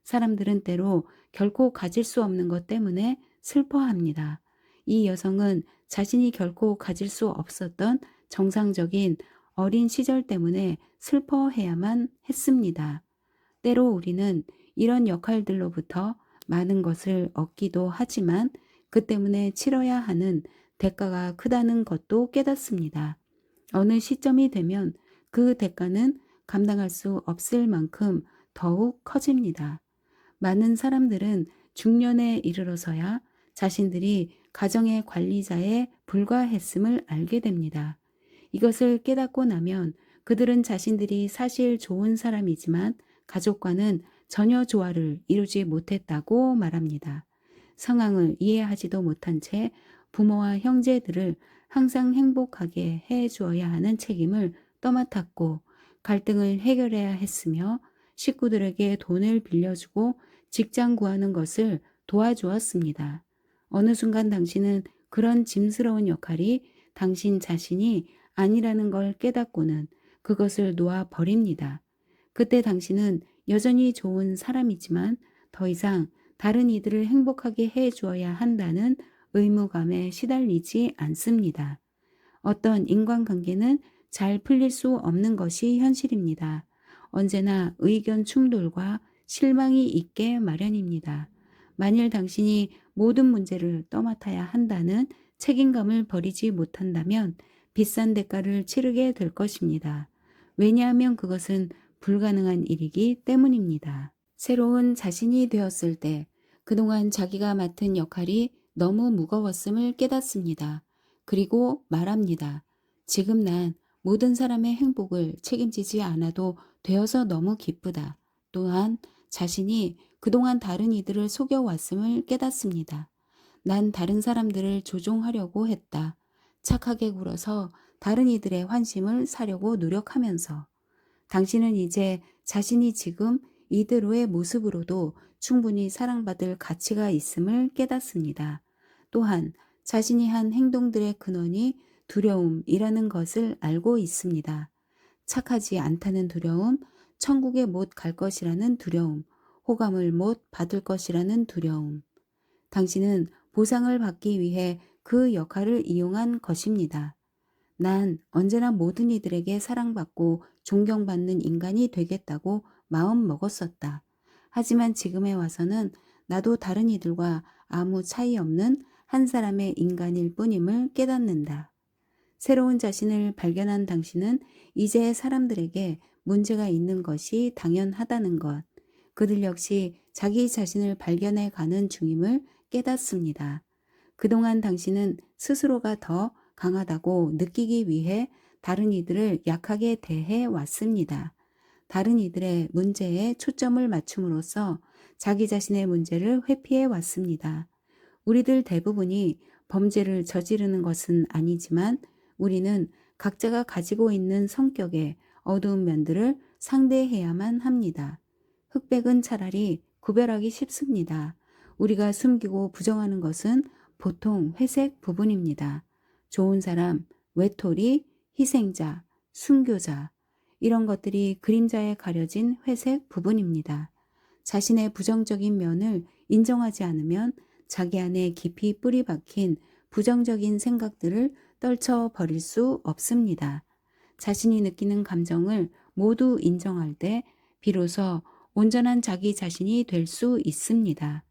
사람들은 때로 결코 가질 수 없는 것 때문에 슬퍼합니다. 이 여성은 자신이 결코 가질 수 없었던 정상적인 어린 시절 때문에 슬퍼해야만 했습니다. 때로 우리는 이런 역할들로부터 많은 것을 얻기도 하지만 그 때문에 치러야 하는 대가가 크다는 것도 깨닫습니다. 어느 시점이 되면 그 대가는 감당할 수 없을 만큼 더욱 커집니다. 많은 사람들은 중년에 이르러서야 자신들이 가정의 관리자에 불과했음을 알게 됩니다. 이것을 깨닫고 나면 그들은 자신들이 사실 좋은 사람이지만 가족과는 전혀 조화를 이루지 못했다고 말합니다. 상황을 이해하지도 못한 채 부모와 형제들을 항상 행복하게 해 주어야 하는 책임을 떠맡았고 갈등을 해결해야 했으며 식구들에게 돈을 빌려주고 직장 구하는 것을 도와주었습니다. 어느 순간 당신은 그런 짐스러운 역할이 당신 자신이 아니라는 걸 깨닫고는 그것을 놓아 버립니다. 그때 당신은 여전히 좋은 사람이지만 더 이상 다른 이들을 행복하게 해 주어야 한다는 의무감에 시달리지 않습니다. 어떤 인간관계는 잘 풀릴 수 없는 것이 현실입니다. 언제나 의견 충돌과 실망이 있게 마련입니다. 만일 당신이 모든 문제를 떠맡아야 한다는 책임감을 버리지 못한다면 비싼 대가를 치르게 될 것입니다. 왜냐하면 그것은 불가능한 일이기 때문입니다. 새로운 자신이 되었을 때 그동안 자기가 맡은 역할이 너무 무거웠음을 깨닫습니다. 그리고 말합니다. 지금 난 모든 사람의 행복을 책임지지 않아도 되어서 너무 기쁘다. 또한 자신이 그동안 다른 이들을 속여왔음을 깨닫습니다. 난 다른 사람들을 조종하려고 했다. 착하게 굴어서 다른 이들의 환심을 사려고 노력하면서 당신은 이제 자신이 지금 이대로의 모습으로도 충분히 사랑받을 가치가 있음을 깨닫습니다. 또한 자신이 한 행동들의 근원이 두려움이라는 것을 알고 있습니다. 착하지 않다는 두려움, 천국에 못 갈 것이라는 두려움, 호감을 못 받을 것이라는 두려움. 당신은 보상을 받기 위해 그 역할을 이용한 것입니다. 난 언제나 모든 이들에게 사랑받고 존경받는 인간이 되겠다고 마음 먹었었다. 하지만 지금에 와서는 나도 다른 이들과 아무 차이 없는 한 사람의 인간일 뿐임을 깨닫는다. 새로운 자신을 발견한 당신은 이제 사람들에게 문제가 있는 것이 당연하다는 것, 그들 역시 자기 자신을 발견해 가는 중임을 깨닫습니다. 그동안 당신은 스스로가 더 강하다고 느끼기 위해 다른 이들을 약하게 대해 왔습니다. 다른 이들의 문제에 초점을 맞춤으로써 자기 자신의 문제를 회피해 왔습니다. 우리들 대부분이 범죄를 저지르는 것은 아니지만 우리는 각자가 가지고 있는 성격의 어두운 면들을 상대해야만 합니다. 흑백은 차라리 구별하기 쉽습니다. 우리가 숨기고 부정하는 것은 보통 회색 부분입니다. 좋은 사람, 외톨이, 희생자, 순교자 이런 것들이 그림자에 가려진 회색 부분입니다. 자신의 부정적인 면을 인정하지 않으면 자기 안에 깊이 뿌리 박힌 부정적인 생각들을 떨쳐 버릴 수 없습니다. 자신이 느끼는 감정을 모두 인정할 때 비로소 온전한 자기 자신이 될 수 있습니다.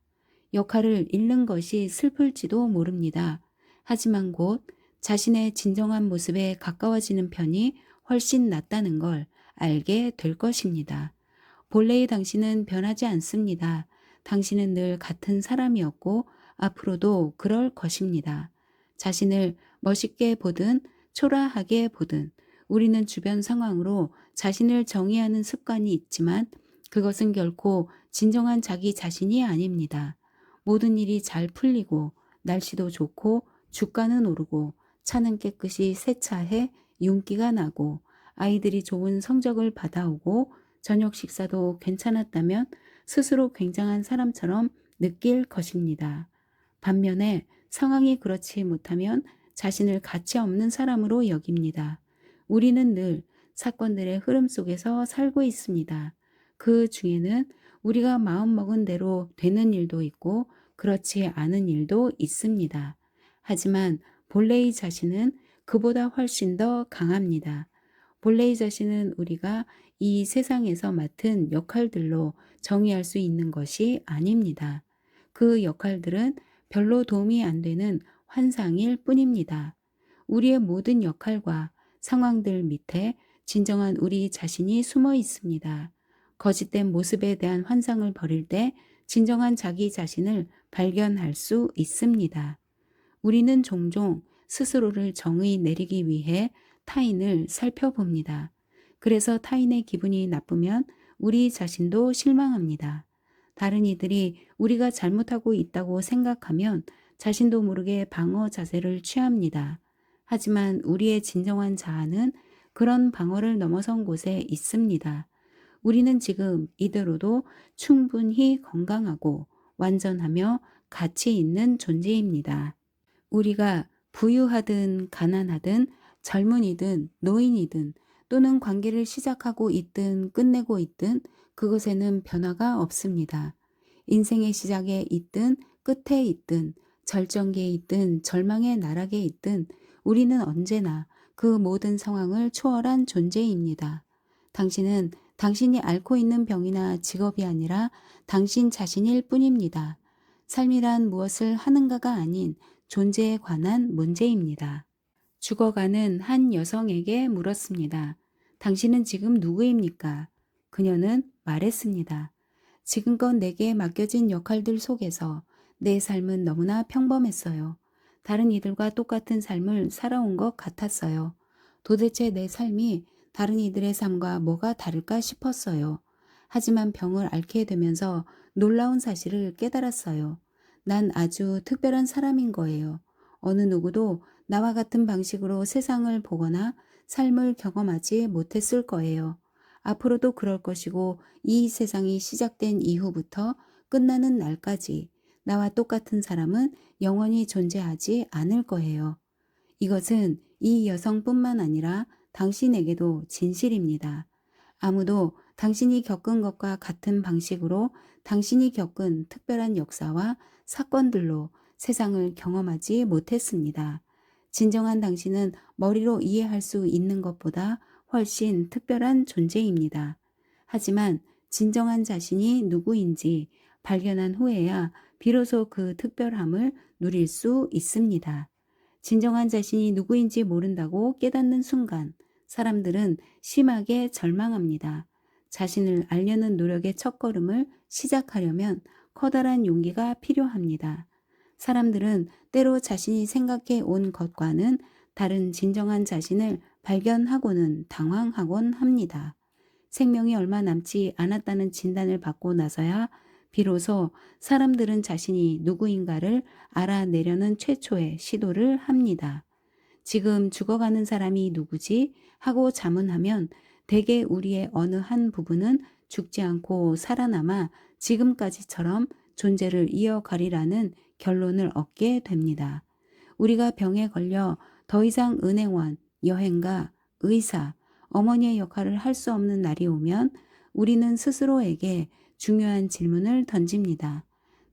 역할을 잃는 것이 슬플지도 모릅니다. 하지만 곧 자신의 진정한 모습에 가까워지는 편이 훨씬 낫다는 걸 알게 될 것입니다. 본래의 당신은 변하지 않습니다. 당신은 늘 같은 사람이었고 앞으로도 그럴 것입니다. 자신을 멋있게 보든 초라하게 보든 우리는 주변 상황으로 자신을 정의하는 습관이 있지만 그것은 결코 진정한 자기 자신이 아닙니다. 모든 일이 잘 풀리고 날씨도 좋고 주가는 오르고 차는 깨끗이 세차해 윤기가 나고 아이들이 좋은 성적을 받아오고 저녁 식사도 괜찮았다면 스스로 굉장한 사람처럼 느낄 것입니다. 반면에 상황이 그렇지 못하면 자신을 가치 없는 사람으로 여깁니다. 우리는 늘 사건들의 흐름 속에서 살고 있습니다. 그 중에는 우리가 마음먹은 대로 되는 일도 있고 그렇지 않은 일도 있습니다. 하지만 본래의 자신은 그보다 훨씬 더 강합니다. 본래의 자신은 우리가 이 세상에서 맡은 역할들로 정의할 수 있는 것이 아닙니다. 그 역할들은 별로 도움이 안 되는 환상일 뿐입니다. 우리의 모든 역할과 상황들 밑에 진정한 우리 자신이 숨어 있습니다. 거짓된 모습에 대한 환상을 버릴 때 진정한 자기 자신을 발견할 수 있습니다. 우리는 종종 스스로를 정의 내리기 위해 타인을 살펴봅니다. 그래서 타인의 기분이 나쁘면 우리 자신도 실망합니다. 다른 이들이 우리가 잘못하고 있다고 생각하면 자신도 모르게 방어 자세를 취합니다. 하지만 우리의 진정한 자아는 그런 방어를 넘어선 곳에 있습니다. 우리는 지금 이대로도 충분히 건강하고 완전하며 가치 있는 존재입니다. 우리가 부유하든 가난하든 젊은이든 노인이든 또는 관계를 시작하고 있든 끝내고 있든 그것에는 변화가 없습니다. 인생의 시작에 있든 끝에 있든 절정기에 있든 절망의 나락에 있든 우리는 언제나 그 모든 상황을 초월한 존재입니다. 당신은 당신이 앓고 있는 병이나 직업이 아니라 당신 자신일 뿐입니다. 삶이란 무엇을 하는가가 아닌 존재에 관한 문제입니다. 죽어가는 한 여성에게 물었습니다. 당신은 지금 누구입니까? 그녀는 말했습니다. 지금껏 내게 맡겨진 역할들 속에서 내 삶은 너무나 평범했어요. 다른 이들과 똑같은 삶을 살아온 것 같았어요. 도대체 내 삶이 다른 이들의 삶과 뭐가 다를까 싶었어요. 하지만 병을 앓게 되면서 놀라운 사실을 깨달았어요. 난 아주 특별한 사람인 거예요. 어느 누구도 나와 같은 방식으로 세상을 보거나 삶을 경험하지 못했을 거예요. 앞으로도 그럴 것이고 이 세상이 시작된 이후부터 끝나는 날까지 나와 똑같은 사람은 영원히 존재하지 않을 거예요. 이것은 이 여성뿐만 아니라 당신에게도 진실입니다. 아무도 당신이 겪은 것과 같은 방식으로 당신이 겪은 특별한 역사와 사건들로 세상을 경험하지 못했습니다. 진정한 당신은 머리로 이해할 수 있는 것보다 훨씬 특별한 존재입니다. 하지만 진정한 자신이 누구인지 발견한 후에야 비로소 그 특별함을 누릴 수 있습니다. 진정한 자신이 누구인지 모른다고 깨닫는 순간 사람들은 심하게 절망합니다. 자신을 알려는 노력의 첫걸음을 시작하려면 커다란 용기가 필요합니다. 사람들은 때로 자신이 생각해 온 것과는 다른 진정한 자신을 발견하고는 당황하곤 합니다. 생명이 얼마 남지 않았다는 진단을 받고 나서야 비로소 사람들은 자신이 누구인가를 알아내려는 최초의 시도를 합니다. 지금 죽어가는 사람이 누구지? 하고 자문하면 대개 우리의 어느 한 부분은 죽지 않고 살아남아 지금까지처럼 존재를 이어가리라는 결론을 얻게 됩니다. 우리가 병에 걸려 더 이상 은행원, 여행가, 의사, 어머니의 역할을 할 수 없는 날이 오면 우리는 스스로에게 중요한 질문을 던집니다.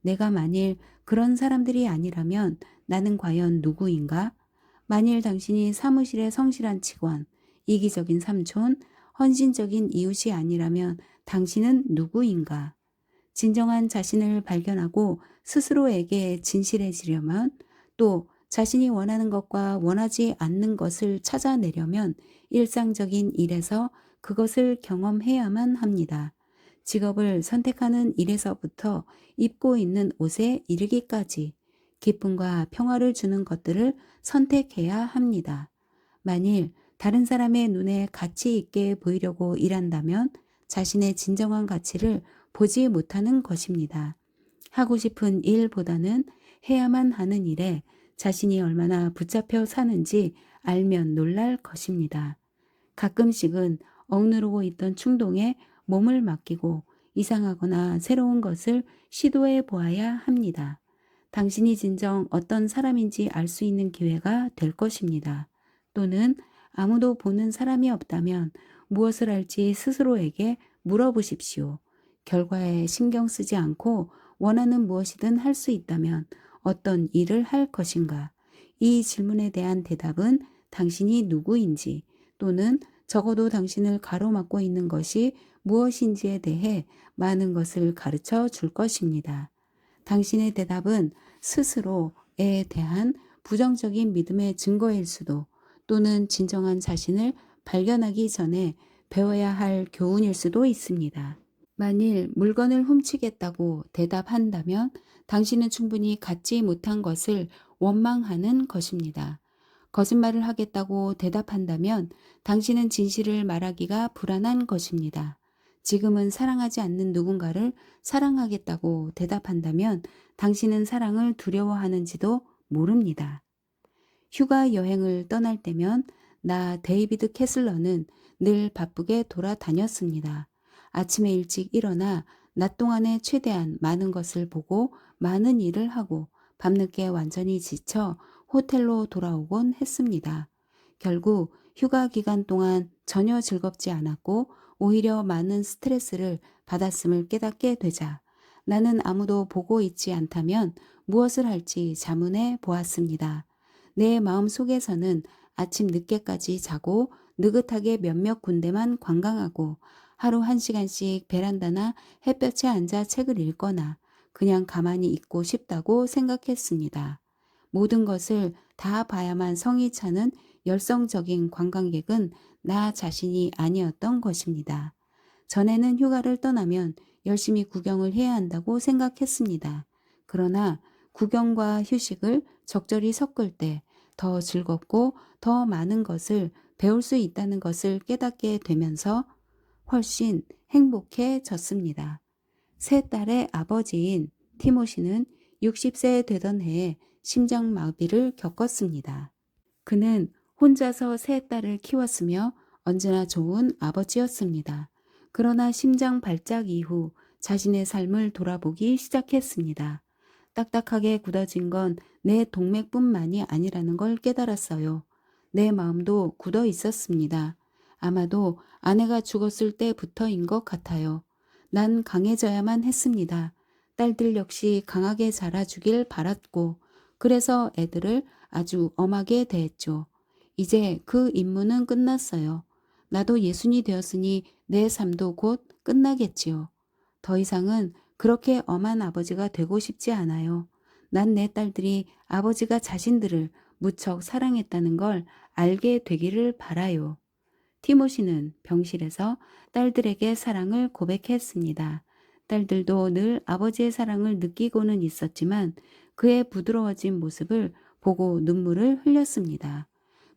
내가 만일 그런 사람들이 아니라면 나는 과연 누구인가? 만일 당신이 사무실의 성실한 직원, 이기적인 삼촌, 헌신적인 이웃이 아니라면 당신은 누구인가? 진정한 자신을 발견하고 스스로에게 진실해지려면 또 자신이 원하는 것과 원하지 않는 것을 찾아내려면 일상적인 일에서 그것을 경험해야만 합니다. 직업을 선택하는 일에서부터 입고 있는 옷에 이르기까지 기쁨과 평화를 주는 것들을 선택해야 합니다. 만일 다른 사람의 눈에 가치 있게 보이려고 일한다면 자신의 진정한 가치를 보지 못하는 것입니다. 하고 싶은 일보다는 해야만 하는 일에 자신이 얼마나 붙잡혀 사는지 알면 놀랄 것입니다. 가끔씩은 억누르고 있던 충동에 몸을 맡기고 이상하거나 새로운 것을 시도해 보아야 합니다. 당신이 진정 어떤 사람인지 알 수 있는 기회가 될 것입니다. 또는 아무도 보는 사람이 없다면 무엇을 할지 스스로에게 물어보십시오. 결과에 신경 쓰지 않고 원하는 무엇이든 할 수 있다면 어떤 일을 할 것인가? 이 질문에 대한 대답은 당신이 누구인지 또는 적어도 당신을 가로막고 있는 것이 무엇인지에 대해 많은 것을 가르쳐 줄 것입니다. 당신의 대답은 스스로에 대한 부정적인 믿음의 증거일 수도 또는 진정한 자신을 발견하기 전에 배워야 할 교훈일 수도 있습니다. 만일 물건을 훔치겠다고 대답한다면 당신은 충분히 갖지 못한 것을 원망하는 것입니다. 거짓말을 하겠다고 대답한다면 당신은 진실을 말하기가 불안한 것입니다. 지금은 사랑하지 않는 누군가를 사랑하겠다고 대답한다면 당신은 사랑을 두려워하는지도 모릅니다. 휴가 여행을 떠날 때면 나 데이비드 캐슬러는 늘 바쁘게 돌아다녔습니다. 아침에 일찍 일어나 낮 동안에 최대한 많은 것을 보고 많은 일을 하고 밤늦게 완전히 지쳐 호텔로 돌아오곤 했습니다. 결국 휴가 기간 동안 전혀 즐겁지 않았고 오히려 많은 스트레스를 받았음을 깨닫게 되자 나는 아무도 보고 있지 않다면 무엇을 할지 자문해 보았습니다. 내 마음 속에서는 아침 늦게까지 자고 느긋하게 몇몇 군데만 관광하고 하루 1시간씩 베란다나 햇볕에 앉아 책을 읽거나 그냥 가만히 있고 싶다고 생각했습니다. 모든 것을 다 봐야만 성이 차는 열성적인 관광객은 나 자신이 아니었던 것입니다. 전에는 휴가를 떠나면 열심히 구경을 해야 한다고 생각했습니다. 그러나 구경과 휴식을 적절히 섞을 때 더 즐겁고 더 많은 것을 배울 수 있다는 것을 깨닫게 되면서 훨씬 행복해졌습니다. 세 딸의 아버지인 티모시는 60세 되던 해에 심장마비를 겪었습니다. 그는 혼자서 세 딸을 키웠으며 언제나 좋은 아버지였습니다. 그러나 심장 발작 이후 자신의 삶을 돌아보기 시작했습니다. 딱딱하게 굳어진 건 내 동맥뿐만이 아니라는 걸 깨달았어요. 내 마음도 굳어 있었습니다. 아마도 아내가 죽었을 때부터인 것 같아요. 난 강해져야만 했습니다. 딸들 역시 강하게 자라주길 바랐고, 그래서 애들을 아주 엄하게 대했죠. 이제 그 임무는 끝났어요. 나도 예순이 되었으니 내 삶도 곧 끝나겠지요. 더 이상은 그렇게 엄한 아버지가 되고 싶지 않아요. 난 내 딸들이 아버지가 자신들을 무척 사랑했다는 걸 알게 되기를 바라요. 티모시는 병실에서 딸들에게 사랑을 고백했습니다. 딸들도 늘 아버지의 사랑을 느끼고는 있었지만 그의 부드러워진 모습을 보고 눈물을 흘렸습니다.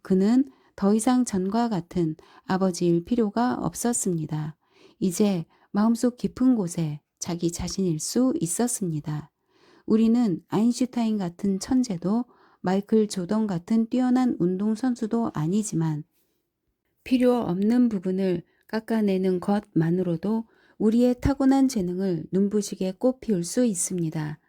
그는 더 이상 전과 같은 아버지일 필요가 없었습니다. 이제 마음속 깊은 곳에 자기 자신일 수 있었습니다. 우리는 아인슈타인 같은 천재도 마이클 조던 같은 뛰어난 운동선수도 아니지만 필요 없는 부분을 깎아내는 것만으로도 우리의 타고난 재능을 눈부시게 꽃피울 수 있습니다.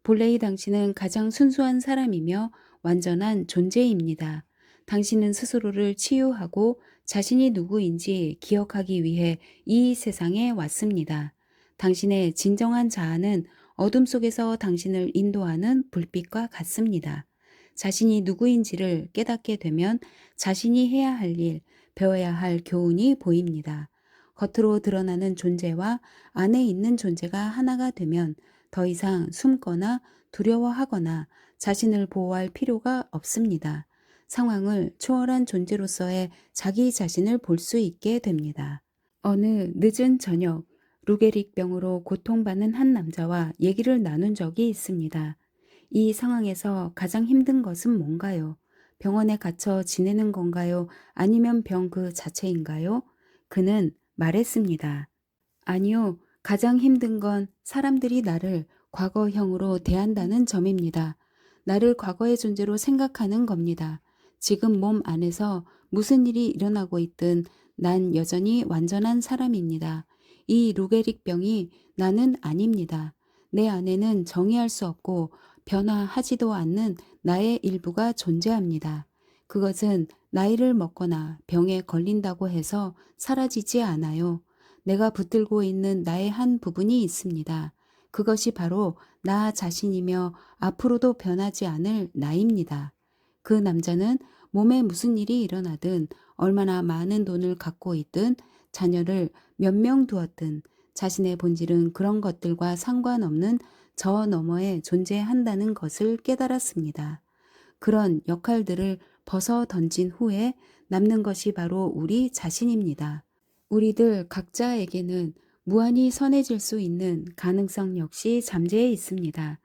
본래의 당신은 가장 순수한 사람이며 완전한 존재입니다. 당신은 스스로를 치유하고 자신이 누구인지 기억하기 위해 이 세상에 왔습니다. 당신의 진정한 자아는 어둠 속에서 당신을 인도하는 불빛과 같습니다. 자신이 누구인지를 깨닫게 되면 자신이 해야 할 일, 배워야 할 교훈이 보입니다. 겉으로 드러나는 존재와 안에 있는 존재가 하나가 되면 더 이상 숨거나 두려워하거나 자신을 보호할 필요가 없습니다. 상황을 초월한 존재로서의 자기 자신을 볼 수 있게 됩니다. 어느 늦은 저녁, 루게릭병으로 고통받는 한 남자와 얘기를 나눈 적이 있습니다. 이 상황에서 가장 힘든 것은 뭔가요? 병원에 갇혀 지내는 건가요? 아니면 병 그 자체인가요? 그는 말했습니다. 아니요, 가장 힘든 건 사람들이 나를 과거형으로 대한다는 점입니다. 나를 과거의 존재로 생각하는 겁니다. 지금 몸 안에서 무슨 일이 일어나고 있든 난 여전히 완전한 사람입니다. 이 루게릭 병이 나는 아닙니다. 내 안에는 정의할 수 없고 변화하지도 않는 나의 일부가 존재합니다. 그것은 나이를 먹거나 병에 걸린다고 해서 사라지지 않아요. 내가 붙들고 있는 나의 한 부분이 있습니다. 그것이 바로 나 자신이며 앞으로도 변하지 않을 나입니다. 그 남자는 몸에 무슨 일이 일어나든 얼마나 많은 돈을 갖고 있든 자녀를 몇 명 두었든 자신의 본질은 그런 것들과 상관없는 저 너머에 존재한다는 것을 깨달았습니다. 그런 역할들을 벗어 던진 후에 남는 것이 바로 우리 자신입니다. 우리들 각자에게는 무한히 선해질 수 있는 가능성 역시 잠재해 있습니다.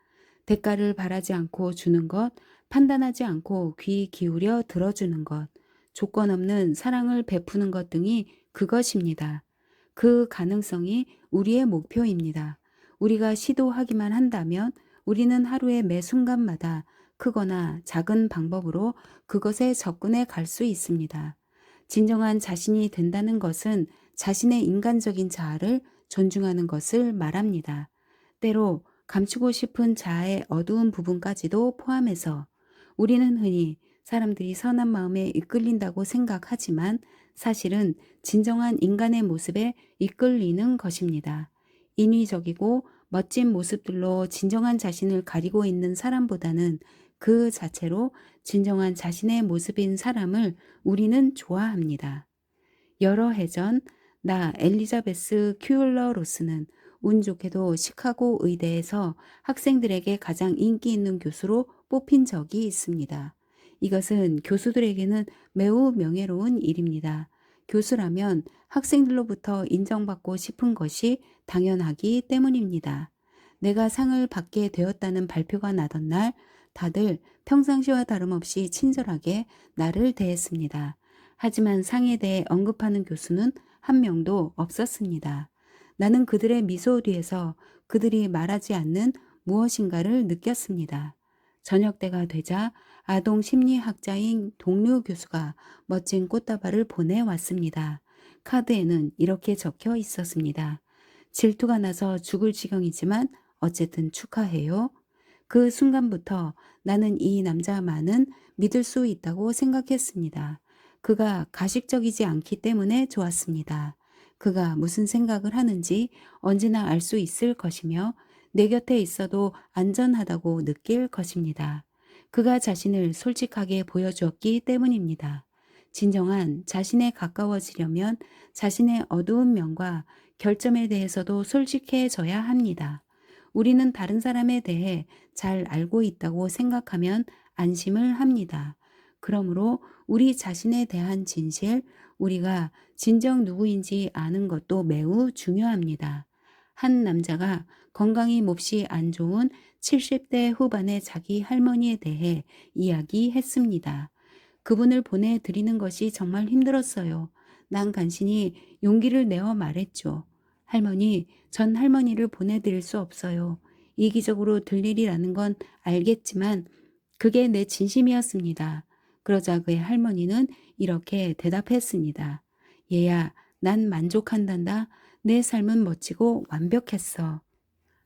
대가를 바라지 않고 주는 것, 판단하지 않고 귀 기울여 들어주는 것, 조건 없는 사랑을 베푸는 것 등이 그것입니다. 그 가능성이 우리의 목표입니다. 우리가 시도하기만 한다면 우리는 하루의 매 순간마다 크거나 작은 방법으로 그것에 접근해 갈 수 있습니다. 진정한 자신이 된다는 것은 자신의 인간적인 자아를 존중하는 것을 말합니다. 때로 감추고 싶은 자아의 어두운 부분까지도 포함해서 우리는 흔히 사람들이 선한 마음에 이끌린다고 생각하지만 사실은 진정한 인간의 모습에 이끌리는 것입니다. 인위적이고 멋진 모습들로 진정한 자신을 가리고 있는 사람보다는 그 자체로 진정한 자신의 모습인 사람을 우리는 좋아합니다. 여러 해 전 나 엘리자베스 큐일러 로스는 운 좋게도 시카고 의대에서 학생들에게 가장 인기 있는 교수로 뽑힌 적이 있습니다. 이것은 교수들에게는 매우 명예로운 일입니다. 교수라면 학생들로부터 인정받고 싶은 것이 당연하기 때문입니다. 내가 상을 받게 되었다는 발표가 나던 날 다들 평상시와 다름없이 친절하게 나를 대했습니다. 하지만 상에 대해 언급하는 교수는 한 명도 없었습니다. 나는 그들의 미소 뒤에서 그들이 말하지 않는 무엇인가를 느꼈습니다. 저녁 때가 되자 아동 심리학자인 동료 교수가 멋진 꽃다발을 보내왔습니다. 카드에는 이렇게 적혀 있었습니다. 질투가 나서 죽을 지경이지만 어쨌든 축하해요. 그 순간부터 나는 이 남자만은 믿을 수 있다고 생각했습니다. 그가 가식적이지 않기 때문에 좋았습니다. 그가 무슨 생각을 하는지 언제나 알 수 있을 것이며 내 곁에 있어도 안전하다고 느낄 것입니다. 그가 자신을 솔직하게 보여주었기 때문입니다. 진정한 자신에 가까워지려면 자신의 어두운 면과 결점에 대해서도 솔직해져야 합니다. 우리는 다른 사람에 대해 잘 알고 있다고 생각하면 안심을 합니다. 그러므로 우리 자신에 대한 진실, 우리가 진정 누구인지 아는 것도 매우 중요합니다. 한 남자가 건강이 몹시 안 좋은 70대 후반의 자기 할머니에 대해 이야기했습니다. 그분을 보내드리는 것이 정말 힘들었어요. 난 간신히 용기를 내어 말했죠. 할머니, 전 할머니를 보내드릴 수 없어요. 이기적으로 들 일이라는 건 알겠지만 그게 내 진심이었습니다. 그러자 그의 할머니는 이렇게 대답했습니다. 얘야, 난 만족한단다. 내 삶은 멋지고 완벽했어.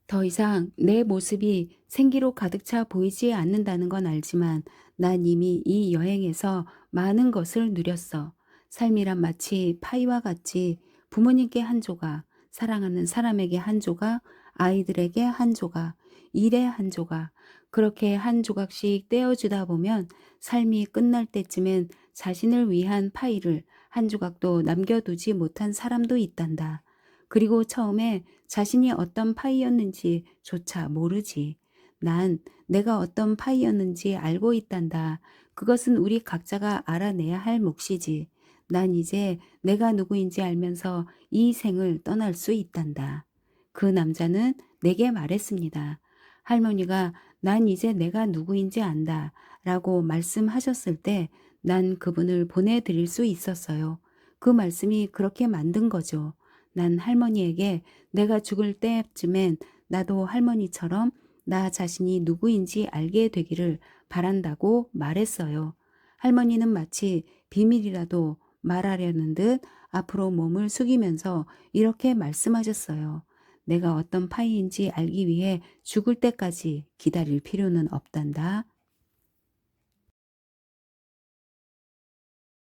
더 이상 내 모습이 생기로 가득 차 보이지 않는다는 건 알지만 난 이미 이 여행에서 많은 것을 누렸어. 삶이란 마치 파이와 같이 부모님께 한 조각, 사랑하는 사람에게 한 조각, 아이들에게 한 조각, 일에 한 조각, 그렇게 한 조각씩 떼어주다 보면 삶이 끝날 때쯤엔 자신을 위한 파이를 한 조각도 남겨두지 못한 사람도 있단다. 그리고 처음에 자신이 어떤 파이였는지조차 모르지. 난 내가 어떤 파이였는지 알고 있단다. 그것은 우리 각자가 알아내야 할 몫이지. 난 이제 내가 누구인지 알면서 이 생을 떠날 수 있단다. 그 남자는 내게 말했습니다. 할머니가 난 이제 내가 누구인지 안다 라고 말씀하셨을 때 난 그분을 보내드릴 수 있었어요. 그 말씀이 그렇게 만든 거죠. 난 할머니에게 내가 죽을 때쯤엔 나도 할머니처럼 나 자신이 누구인지 알게 되기를 바란다고 말했어요. 할머니는 마치 비밀이라도 말하려는 듯 앞으로 몸을 숙이면서 이렇게 말씀하셨어요. 내가 어떤 파이인지 알기 위해 죽을 때까지 기다릴 필요는 없단다.